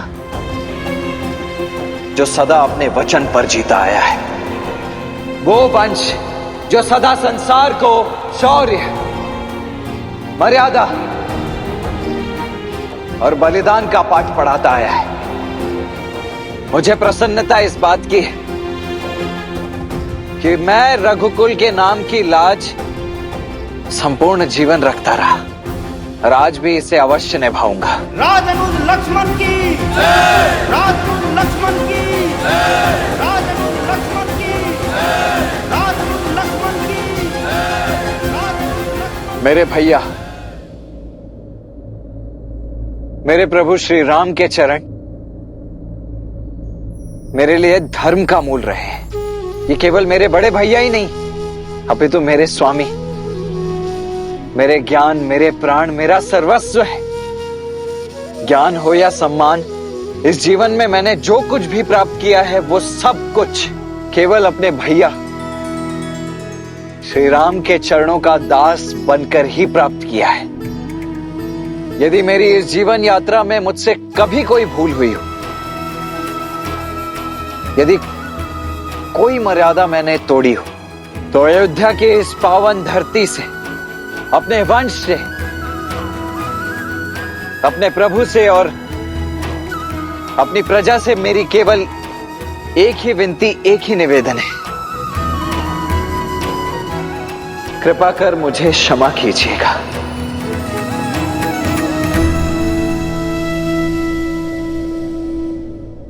जो सदा अपने वचन पर जीता आया है। वो वंश जो सदा संसार को शौर्य, मर्यादा और बलिदान का पाठ पढ़ाता आया है। मुझे प्रसन्नता इस बात की है कि मैं रघुकुल के नाम की लाज संपूर्ण जीवन रखता रहा और आज भी इसे अवश्य निभाऊंगा। राजनुज लक्ष्मण की जय, राजनुज लक्ष्मण की जय, राजनुज लक्ष्मण की जय, राजनुज लक्ष्मण की जय, राजनुज लक्ष्मण। मेरे भैया, मेरे प्रभु श्री राम के चरण मेरे लिए धर्म का मूल रहे हैं। ये केवल मेरे बड़े भैया ही नहीं, अपितु मेरे स्वामी, मेरे ज्ञान, मेरे प्राण, मेरा सर्वस्व है। ज्ञान हो या सम्मान, इस जीवन में मैंने जो कुछ भी प्राप्त किया है वो सब कुछ केवल अपने भैया श्री राम के चरणों का दास बनकर ही प्राप्त किया है। यदि मेरी इस जीवन यात्रा में मुझसे कभी कोई भूल हुई हो, यदि कोई मर्यादा मैंने तोड़ी हो, तो अयोध्या की इस पावन धरती से, अपने वंश से, अपने प्रभु से और अपनी प्रजा से मेरी केवल एक ही विनती, एक ही निवेदन है। कृपा कर मुझे क्षमा कीजिएगा।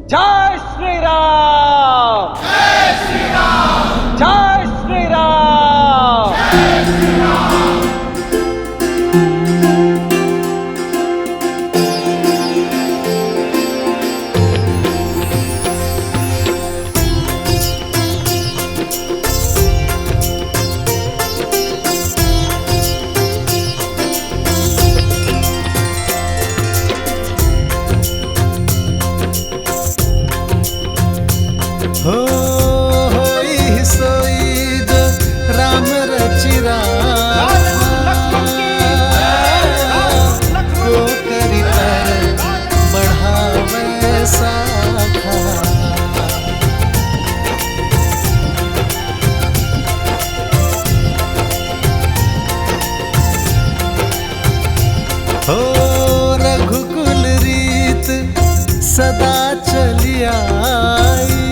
जय श्री राम, जय श्री राम, जय श्री राम, जय श्री राम। होई सोई जो राम रचिरा को करी पर बढ़ावे साखा। हो रघुकुल रीत सदा चली आई,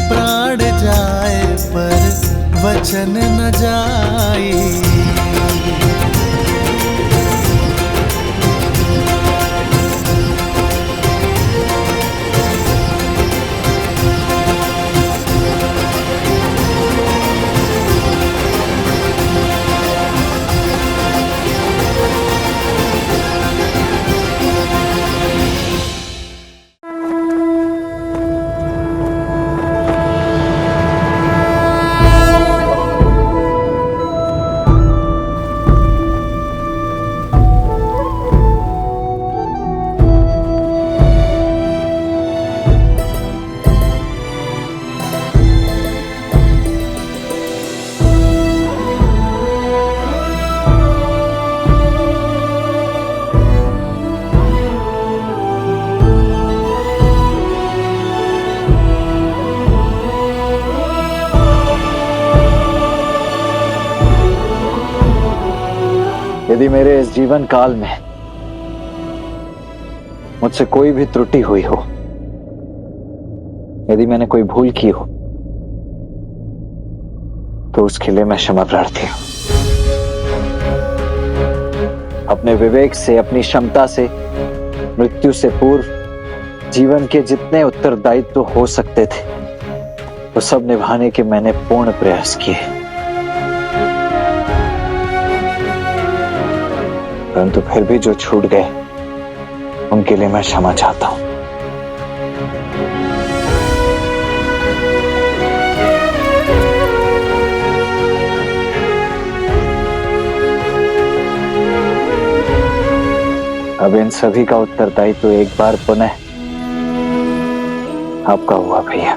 प्राण जाए पर वचन न जाई। यदि मेरे इस जीवन काल में मुझसे कोई भी त्रुटि हुई हो, यदि मैंने कोई भूल की हो, तो उसके लिए मैं क्षमा प्रार्थी हूं। अपने विवेक से, अपनी क्षमता से मृत्यु से पूर्व जीवन के जितने उत्तरदायित्व हो सकते थे वो सब निभाने के मैंने पूर्ण प्रयास किए, परंतु फिर भी जो छूट गए उनके लिए मैं क्षमा चाहता हूं। अब इन सभी का उत्तरदायित्व एक बार पुनः आपका हुआ भैया।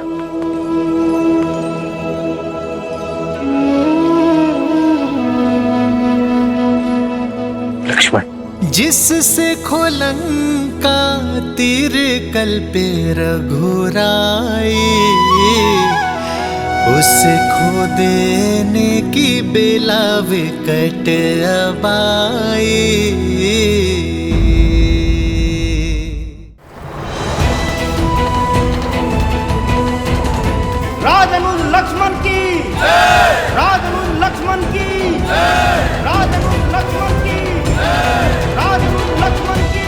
लक्ष्मण, जिससे खोलंका तीर कल पे रघुराई, उसे खो देने की बेला विकट अब आई। राजनुज लक्ष्मण की राजनुज लक्ष्मण की राजनुज लक्ष्मण की राजनुज लक्ष्मण की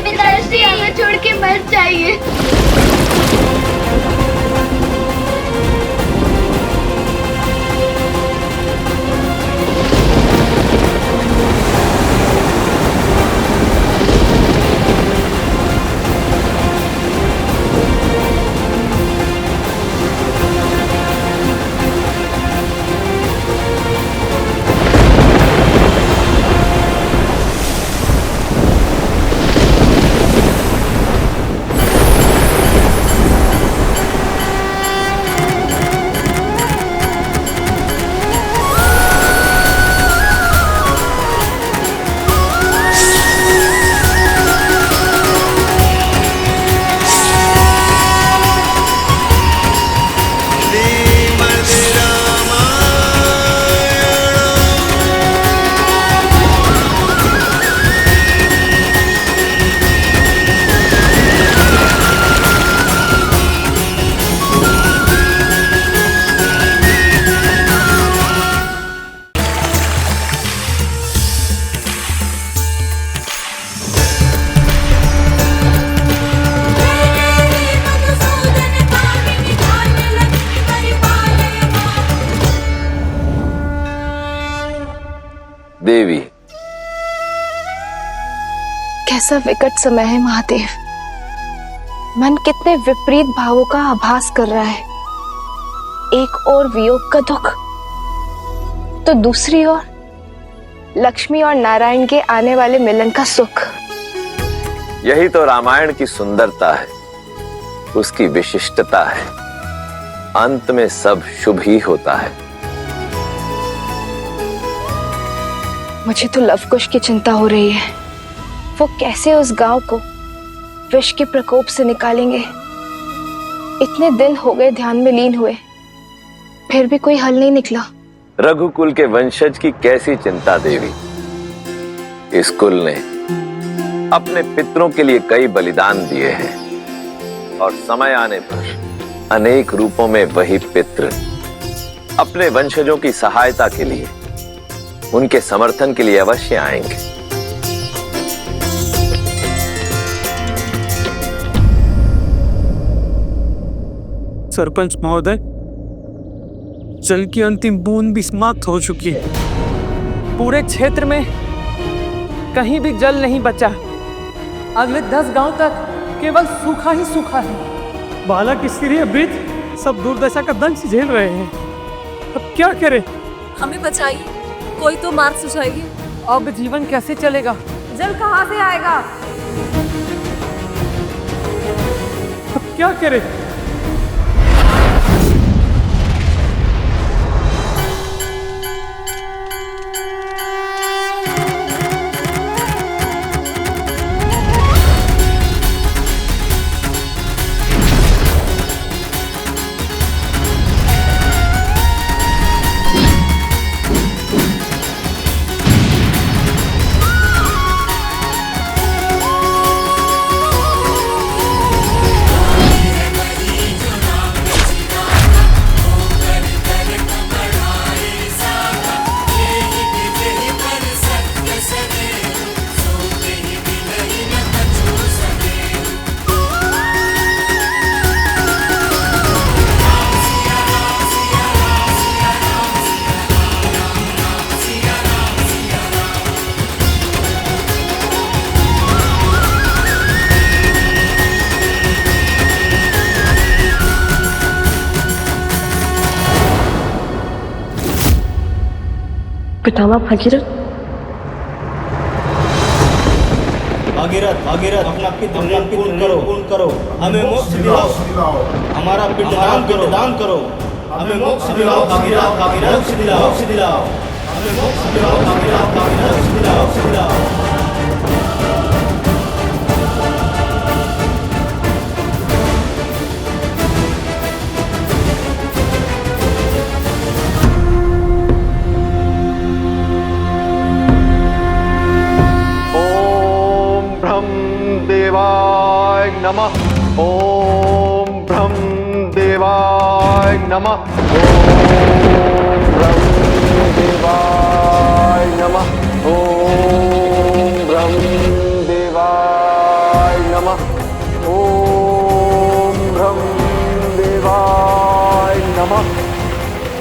पिताश्री हमें छोड़ के मत जाइए। देवी, कैसा विकट समय है महादेव। मन कितने विपरीत भावों का आभास कर रहा है। एक ओर वियोग का दुख, तो दूसरी ओर लक्ष्मी और नारायण के आने वाले मिलन का सुख। यही तो रामायण की सुंदरता है, उसकी विशिष्टता है। अंत में सब शुभ ही होता है। मुझे तो लवकुश की चिंता हो रही है। वो कैसे उस गांव को विष के प्रकोप से निकालेंगे। इतने दिन हो गए ध्यान में लीन हुए, फिर भी कोई हल नहीं निकला। रघुकुल के वंशज की कैसी चिंता देवी। इस कुल ने अपने पितरों के लिए कई बलिदान दिए हैं और समय आने पर अनेक रूपों में वही पितृ अपने वंशजों की सहायता के लिए, उनके समर्थन के लिए अवश्य आएंगे। सरपंच महोदय, जल की अंतिम बूंद भी समाप्त हो चुकी है। पूरे क्षेत्र में कहीं भी जल नहीं बचा। अगले 10 गांव तक केवल सूखा ही सूखा है। बालक, स्त्री, वृद्ध सब दुर्दशा का दंश झेल रहे हैं। अब क्या करें? हमें बचाइए, कोई तो मार्ग सुझाइए। अब जीवन कैसे चलेगा? जल कहाँ से आएगा? अब क्या करें? पितामह भगीरथ, भागीरथ भागीरथ अपना पितृ पूर्ण करो, हमें मोक्ष दिलाओ, हमारा पिंडदान करो, हमें मोक्ष दिलाओ भागीरथ भागीरथ, मोक्ष दिलाओ, हमें मोक्ष दिलाओ भागीरथ भागीरथ, मोक्ष दिलाओ। देवाय नमः। ओम ब्रह्म देवाय नमः। ओम ब्रह्म देवाय नमः। ओम ब्रह्म देवाय नमः। ओम ब्रह्म देवाय नमः।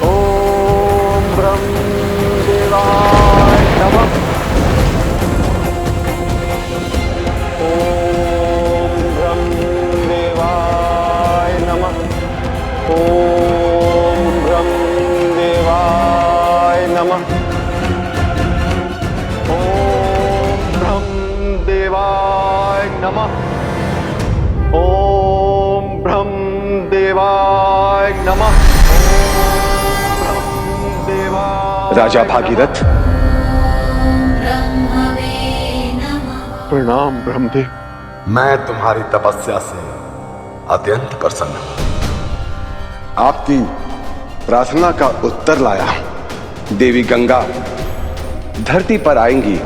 ओम ब्रह्म देवाय नमः। ओम ब्रह्म देवाय नमः। ओम ब्रह्म देवाय नमः। ओम ब्रह्म देवाय नमः। राजा भागीरथ, प्रणाम ब्रह्मदेव। मैं तुम्हारी तपस्या से अत्यंत प्रसन्न हूं। आपकी प्रार्थना का उत्तर लाया। देवी गंगा धरती पर आएंगी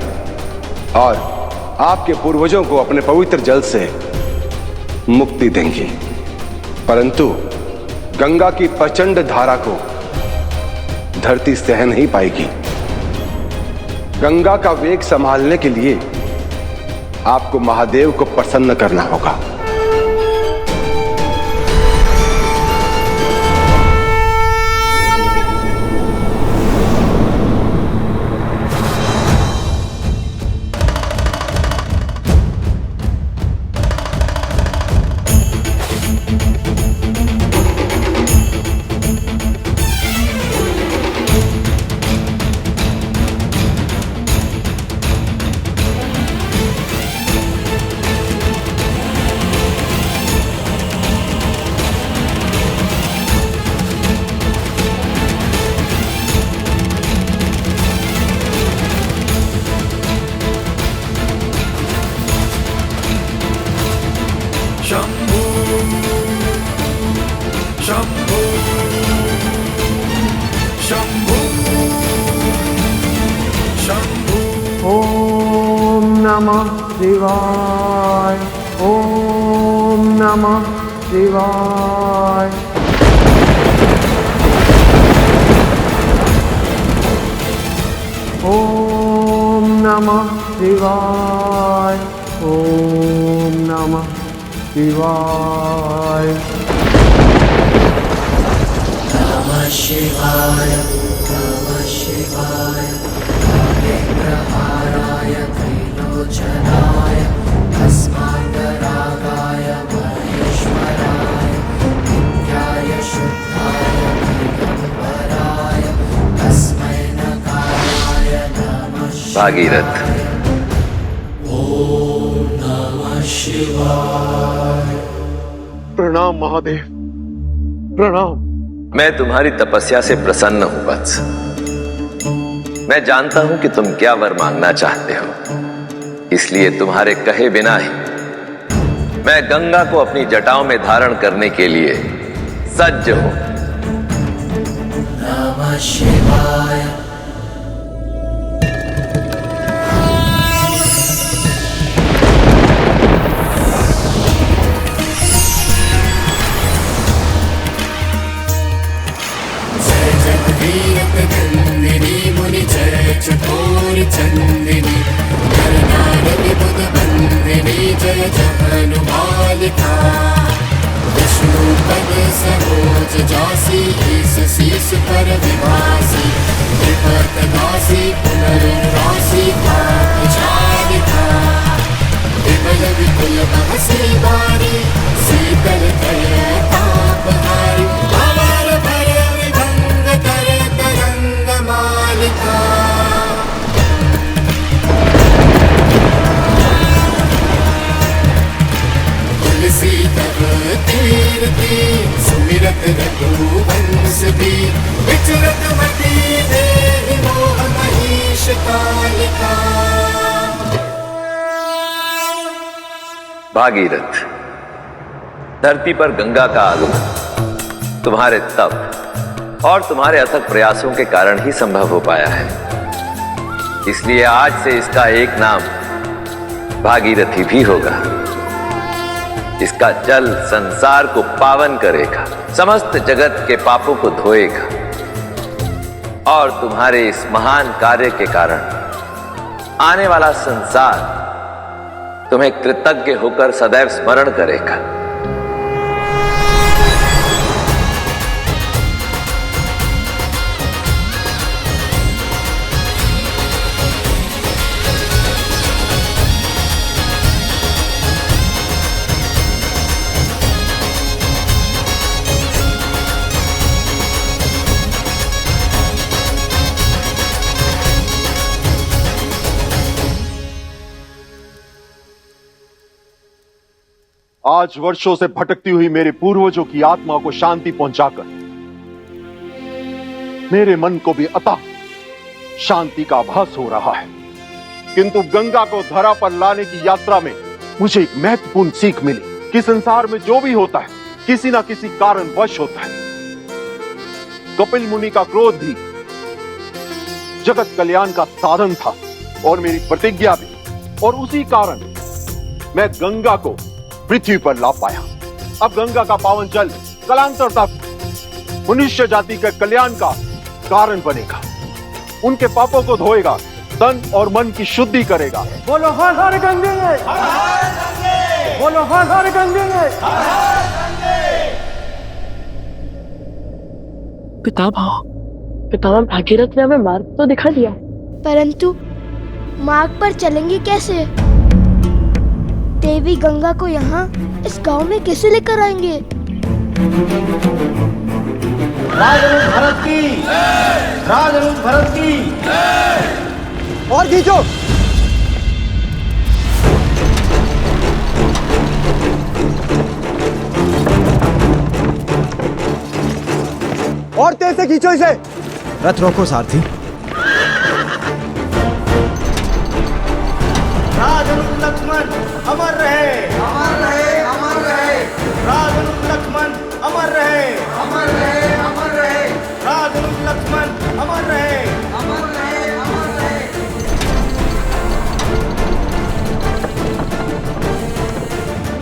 और आपके पूर्वजों को अपने पवित्र जल से मुक्ति देंगी, परंतु गंगा की प्रचंड धारा को धरती सह नहीं पाएगी। गंगा का वेग संभालने के लिए आपको महादेव को प्रसन्न करना होगा। ओम नमः शिवाय। ओम नमः शिवाय। ओम नमः शिवाय। ओम नमः शिवाय। नमः शिवाय। नमः शिवाय। प्रहाराय त्रैलोचनाय अस्माकरागाय महेश्वराय नित्याय शुद्धाय दिगंबराय तस्मै नकाराय नमः। भागीरथ। प्रणाम महादेव, प्रणाम। मैं तुम्हारी तपस्या से प्रसन्न हूं वत्स। मैं जानता हूं कि तुम क्या वर मांगना चाहते हो, इसलिए तुम्हारे कहे बिना ही मैं गंगा को अपनी जटाओं में धारण करने के लिए सज्ज हूं। नमः शिवाय। जय जगदीरंदिनी मुनि जय चकोर चंदिनी करनारद बुध बंदिनी जय जगनुमालिका विष्णु पद सरोज जासी ईस शीस पर विवासी विपत दासी पुनर्वासी पाप चारिका विमल विपुल बहसी बारी शीतल तय ताप हारी अमर भर विभंग कर तरंग मालिका। तुलसी तब तीरथी सुमिरत रघुवंश भी विचरत मति देहि मोह महीश कालिका। भागीरथ, धरती पर गंगा का आगमन तुम्हारे तप और तुम्हारे अथक प्रयासों के कारण ही संभव हो पाया है। इसलिए आज से इसका एक नाम भागीरथी भी होगा। इसका जल संसार को पावन करेगा, समस्त जगत के पापों को धोएगा और तुम्हारे इस महान कार्य के कारण आने वाला संसार तुम्हें कृतज्ञ होकर सदैव स्मरण करेगा। आज वर्षों से भटकती हुई मेरे पूर्वजों की आत्मा को शांति पहुंचाकर मेरे मन को भी अतः शांति का आभास हो रहा है। किंतु गंगा को धरा पर लाने की यात्रा में मुझे एक महत्वपूर्ण सीख मिली कि संसार में जो भी होता है किसी ना किसी कारण वश होता है। कपिल मुनि का क्रोध भी जगत कल्याण का साधन था और मेरी प्रतिज्ञा भी, और उसी कारण मैं गंगा को पृथ्वी पर ला पाया। अब गंगा का पावन जल कालांतर तक मनुष्य जाति के कल्याण का कारण बनेगा, उनके पापों को धोएगा, तन और मन की शुद्धि करेगा। बोलो हर हर गंगे, बोलो हर हर गंगे। पितामह भागीरथ ने हमें मार्ग तो दिखा दिया, परंतु मार्ग पर चलेंगे कैसे? देवी गंगा को यहाँ इस गांव में कैसे लेकर आएंगे? राजनुज भरत की, राजनुज भरत की। और खींचो। और तेज से खींचो इसे। रथ रोको सारथी। राजनुज लक्ष्मण अमर रहे, अमर रहे, अमर रहे। राजनुज लक्ष्मण अमर रहे, अमर रहे, अमर रहे। राजनुज लक्ष्मण अमर रहे, अमर रहे, अमर रहे।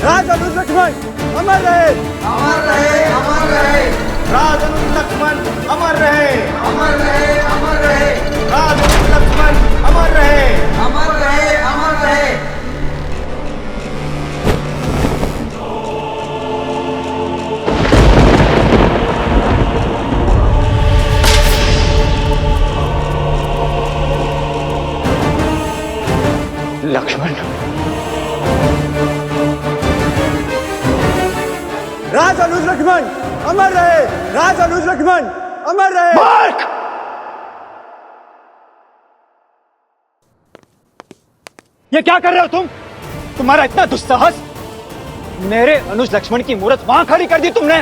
राजनुज लक्ष्मण अमर रहे, अमर रहे, अमर रहे। राजनुज लक्ष्मण अमर रहे, अमर रहे, अमर रहे। राजनुज लक्ष्मण अमर रहे, अमर रहे, अमर रहे। लक्ष्मण, राजनुज लक्ष्मण अमर रहे, राजनुज लक्ष्मण अमर रहे। ये क्या कर रहे हो तुम? तुम्हारा इतना दुस्साहस! मेरे अनुज लक्ष्मण की मूर्त वहां खड़ी कर दी तुमने,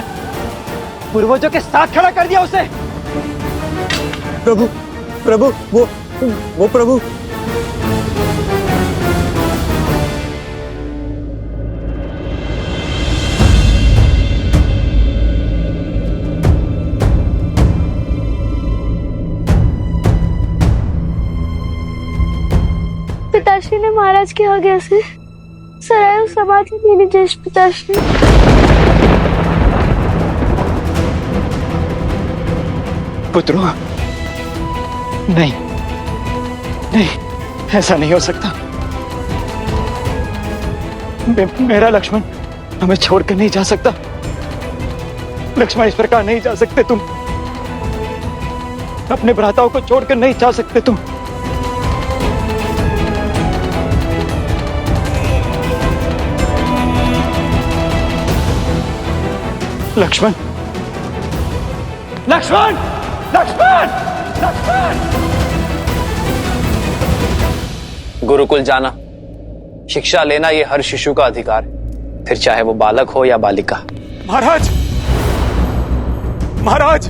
पूर्वजों के साथ खड़ा कर दिया उसे। प्रभु, प्रभु, वो प्रभु। पिताश्री ने महाराज के आगे से सराय समाधि देने जैसे पिताश्री। पुत्रो, नहीं नहीं, ऐसा नहीं हो सकता। मेरा लक्ष्मण हमें छोड़कर नहीं जा सकता। लक्ष्मण, इस प्रकार नहीं जा सकते तुम। अपने भ्राताओं को छोड़कर नहीं जा सकते तुम। लक्ष्मण, लक्ष्मण, लक्ष्मण, लक्ष्मण! गुरुकुल जाना, शिक्षा लेना ये हर शिशु का अधिकार है, फिर चाहे वो बालक हो या बालिका। महाराज, महाराज!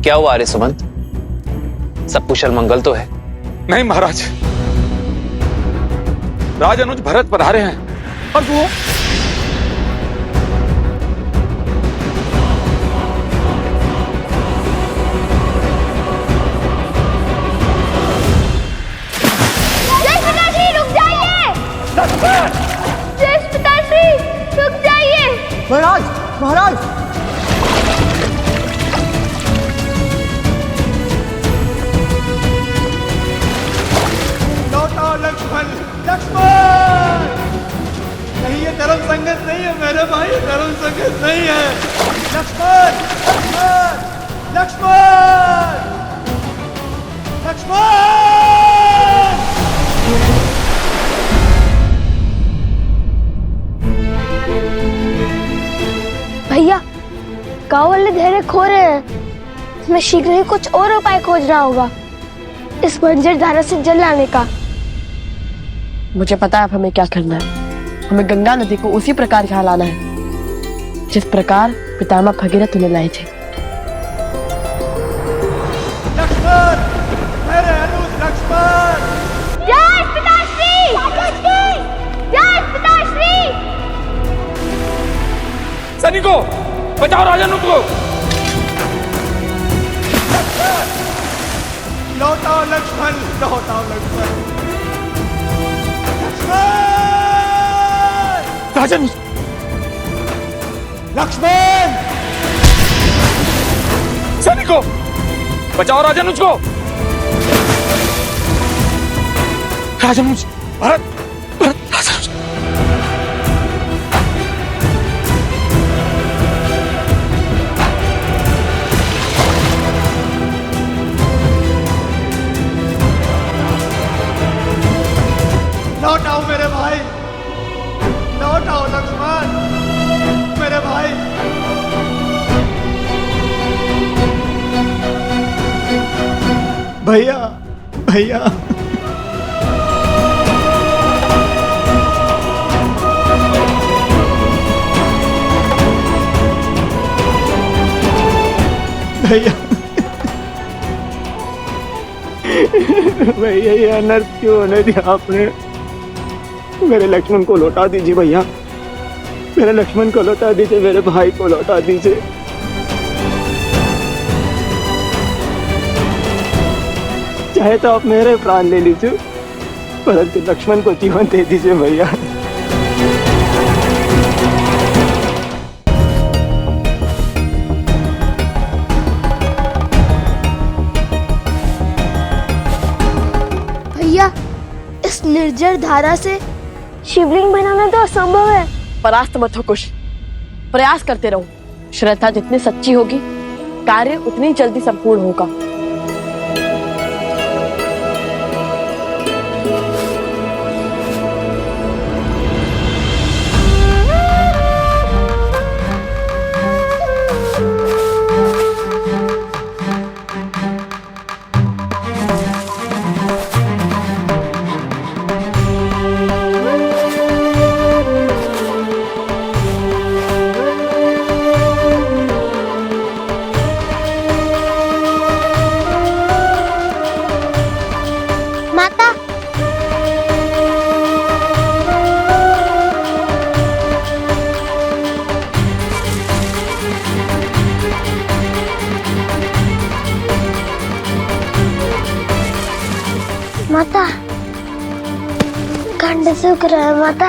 क्या हुआ आर्य सुमंत? सब कुशल मंगल तो है? नहीं महाराज, राज अनुज भरत पधारे हैं और वो महाराज, महाराज! लौटाओ लक्ष्मण, लक्ष्मण! नहीं, ये धर्म संगत नहीं है मेरे भाई, धर्म संगत नहीं है। लक्ष्मण, लक्ष्मण, लक्ष्मण, लक्ष्मण! भैया, गांव वाले धैर्य खो रहे हैं। मैं शीघ्र ही कुछ और उपाय खोजना होगा इस बंजर धारा से जल लाने का। मुझे पता है अब हमें क्या करना है। हमें गंगा नदी को उसी प्रकार यहाँ लाना है जिस प्रकार पितामह भगीरथ उन्हें लाए थे। लक्ष्मण, मेरे अनुज लक्ष्मण! जय पिताश्री! जय पिताश्री! सैनिकों, बचाओ राजा अनुज को! लौटाओ लक्ष्मण, लौटाओ लक्ष्मण! लक्ष्मण! राजा अनुज! लक्ष्मण! सैनिकों, बचाओ राजा अनुज को! राजा अनुज, भरत, भरत, राजा अनुज! लौटाओ मेरे भाई, लौटाओ लक्ष्मण, मेरे भाई! भैया, भैया! भैया, भैया, ये अनर्थ क्यों होने दिया आपने? मेरे लक्ष्मण को लौटा दीजिए भैया, मेरे लक्ष्मण को लौटा दीजिए, मेरे भाई को लौटा दीजिए। चाहे तो आप मेरे प्राण ले लीजिए, परंतु लक्ष्मण को जीवन दे दीजिए भैया। भैया, इस निर्जर धारा से शिवलिंग बनाना तो असंभव है। परास्त मत हो कुश, प्रयास करते रहो। श्रद्धा जितनी सच्ची होगी, कार्य उतनी जल्दी संपूर्ण होगा। माता, खंड सूख रहा है माता।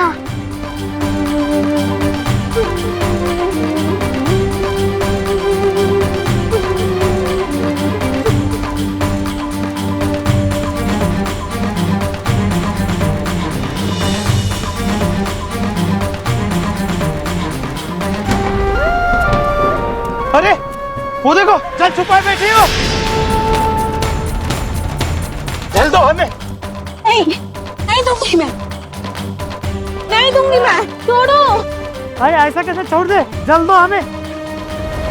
अरे वो देखो, चल छुपा बैठी हो। जल दो हमें। नहीं, नहीं दूंगी मैं, नहीं दूंगी मैं, छोड़ो। अरे ऐसा कैसे छोड़ दे, जल दो हमें।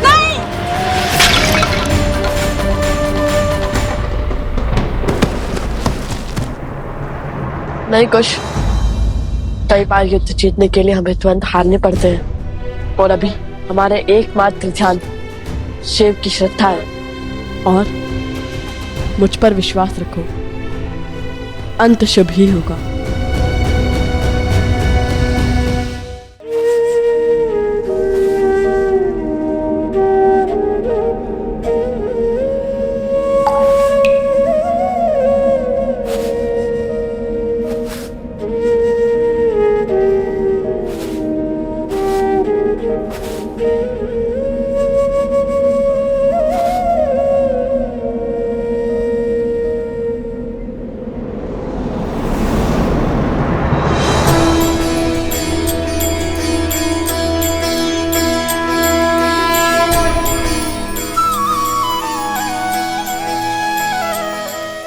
नहीं। नहीं कुछ, कई बार युद्ध जीतने के लिए हमें तुरंत हारने पड़ते हैं, और अभी हमारे एकमात्र ध्यान शिव की श्रद्धा है, और मुझ पर विश्वास रखो, अंत शुभ ही होगा।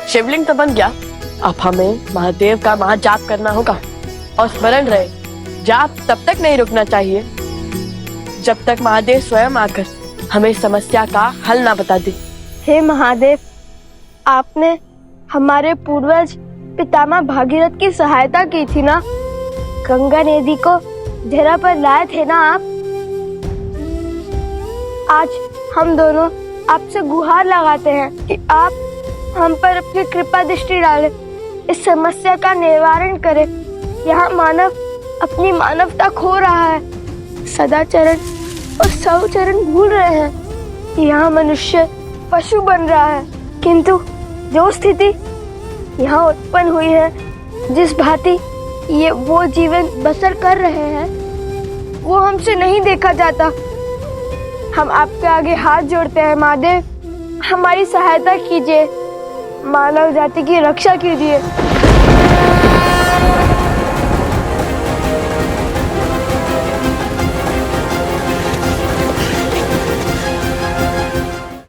शिवलिंग तो बन गया, अब हमें महादेव का महाजाप करना होगा, और स्मरण रहे, जाप तब तक नहीं रुकना चाहिए जब तक महादेव स्वयं आकर हमें समस्या का हल ना बता दे। हे महादेव, आपने हमारे पूर्वज पितामह भागीरथ की सहायता की थी ना, गंगा नदी को धरा पर लाए थे ना आप। आज हम दोनों आपसे गुहार लगाते हैं कि आप हम पर अपनी कृपा दृष्टि डालें, इस समस्या का निवारण करें। यहाँ मानव अपनी मानवता खो रहा है, सदाचरण और सौचरण भूल रहे हैं। यहाँ मनुष्य पशु बन रहा है, किंतु जो स्थिति यहाँ उत्पन्न हुई है, जिस भांति ये वो जीवन बसर कर रहे हैं, वो हमसे नहीं देखा जाता। हम आपके आगे हाथ जोड़ते हैं महादेव, हमारी सहायता कीजिए, मानव जाति की रक्षा कीजिए।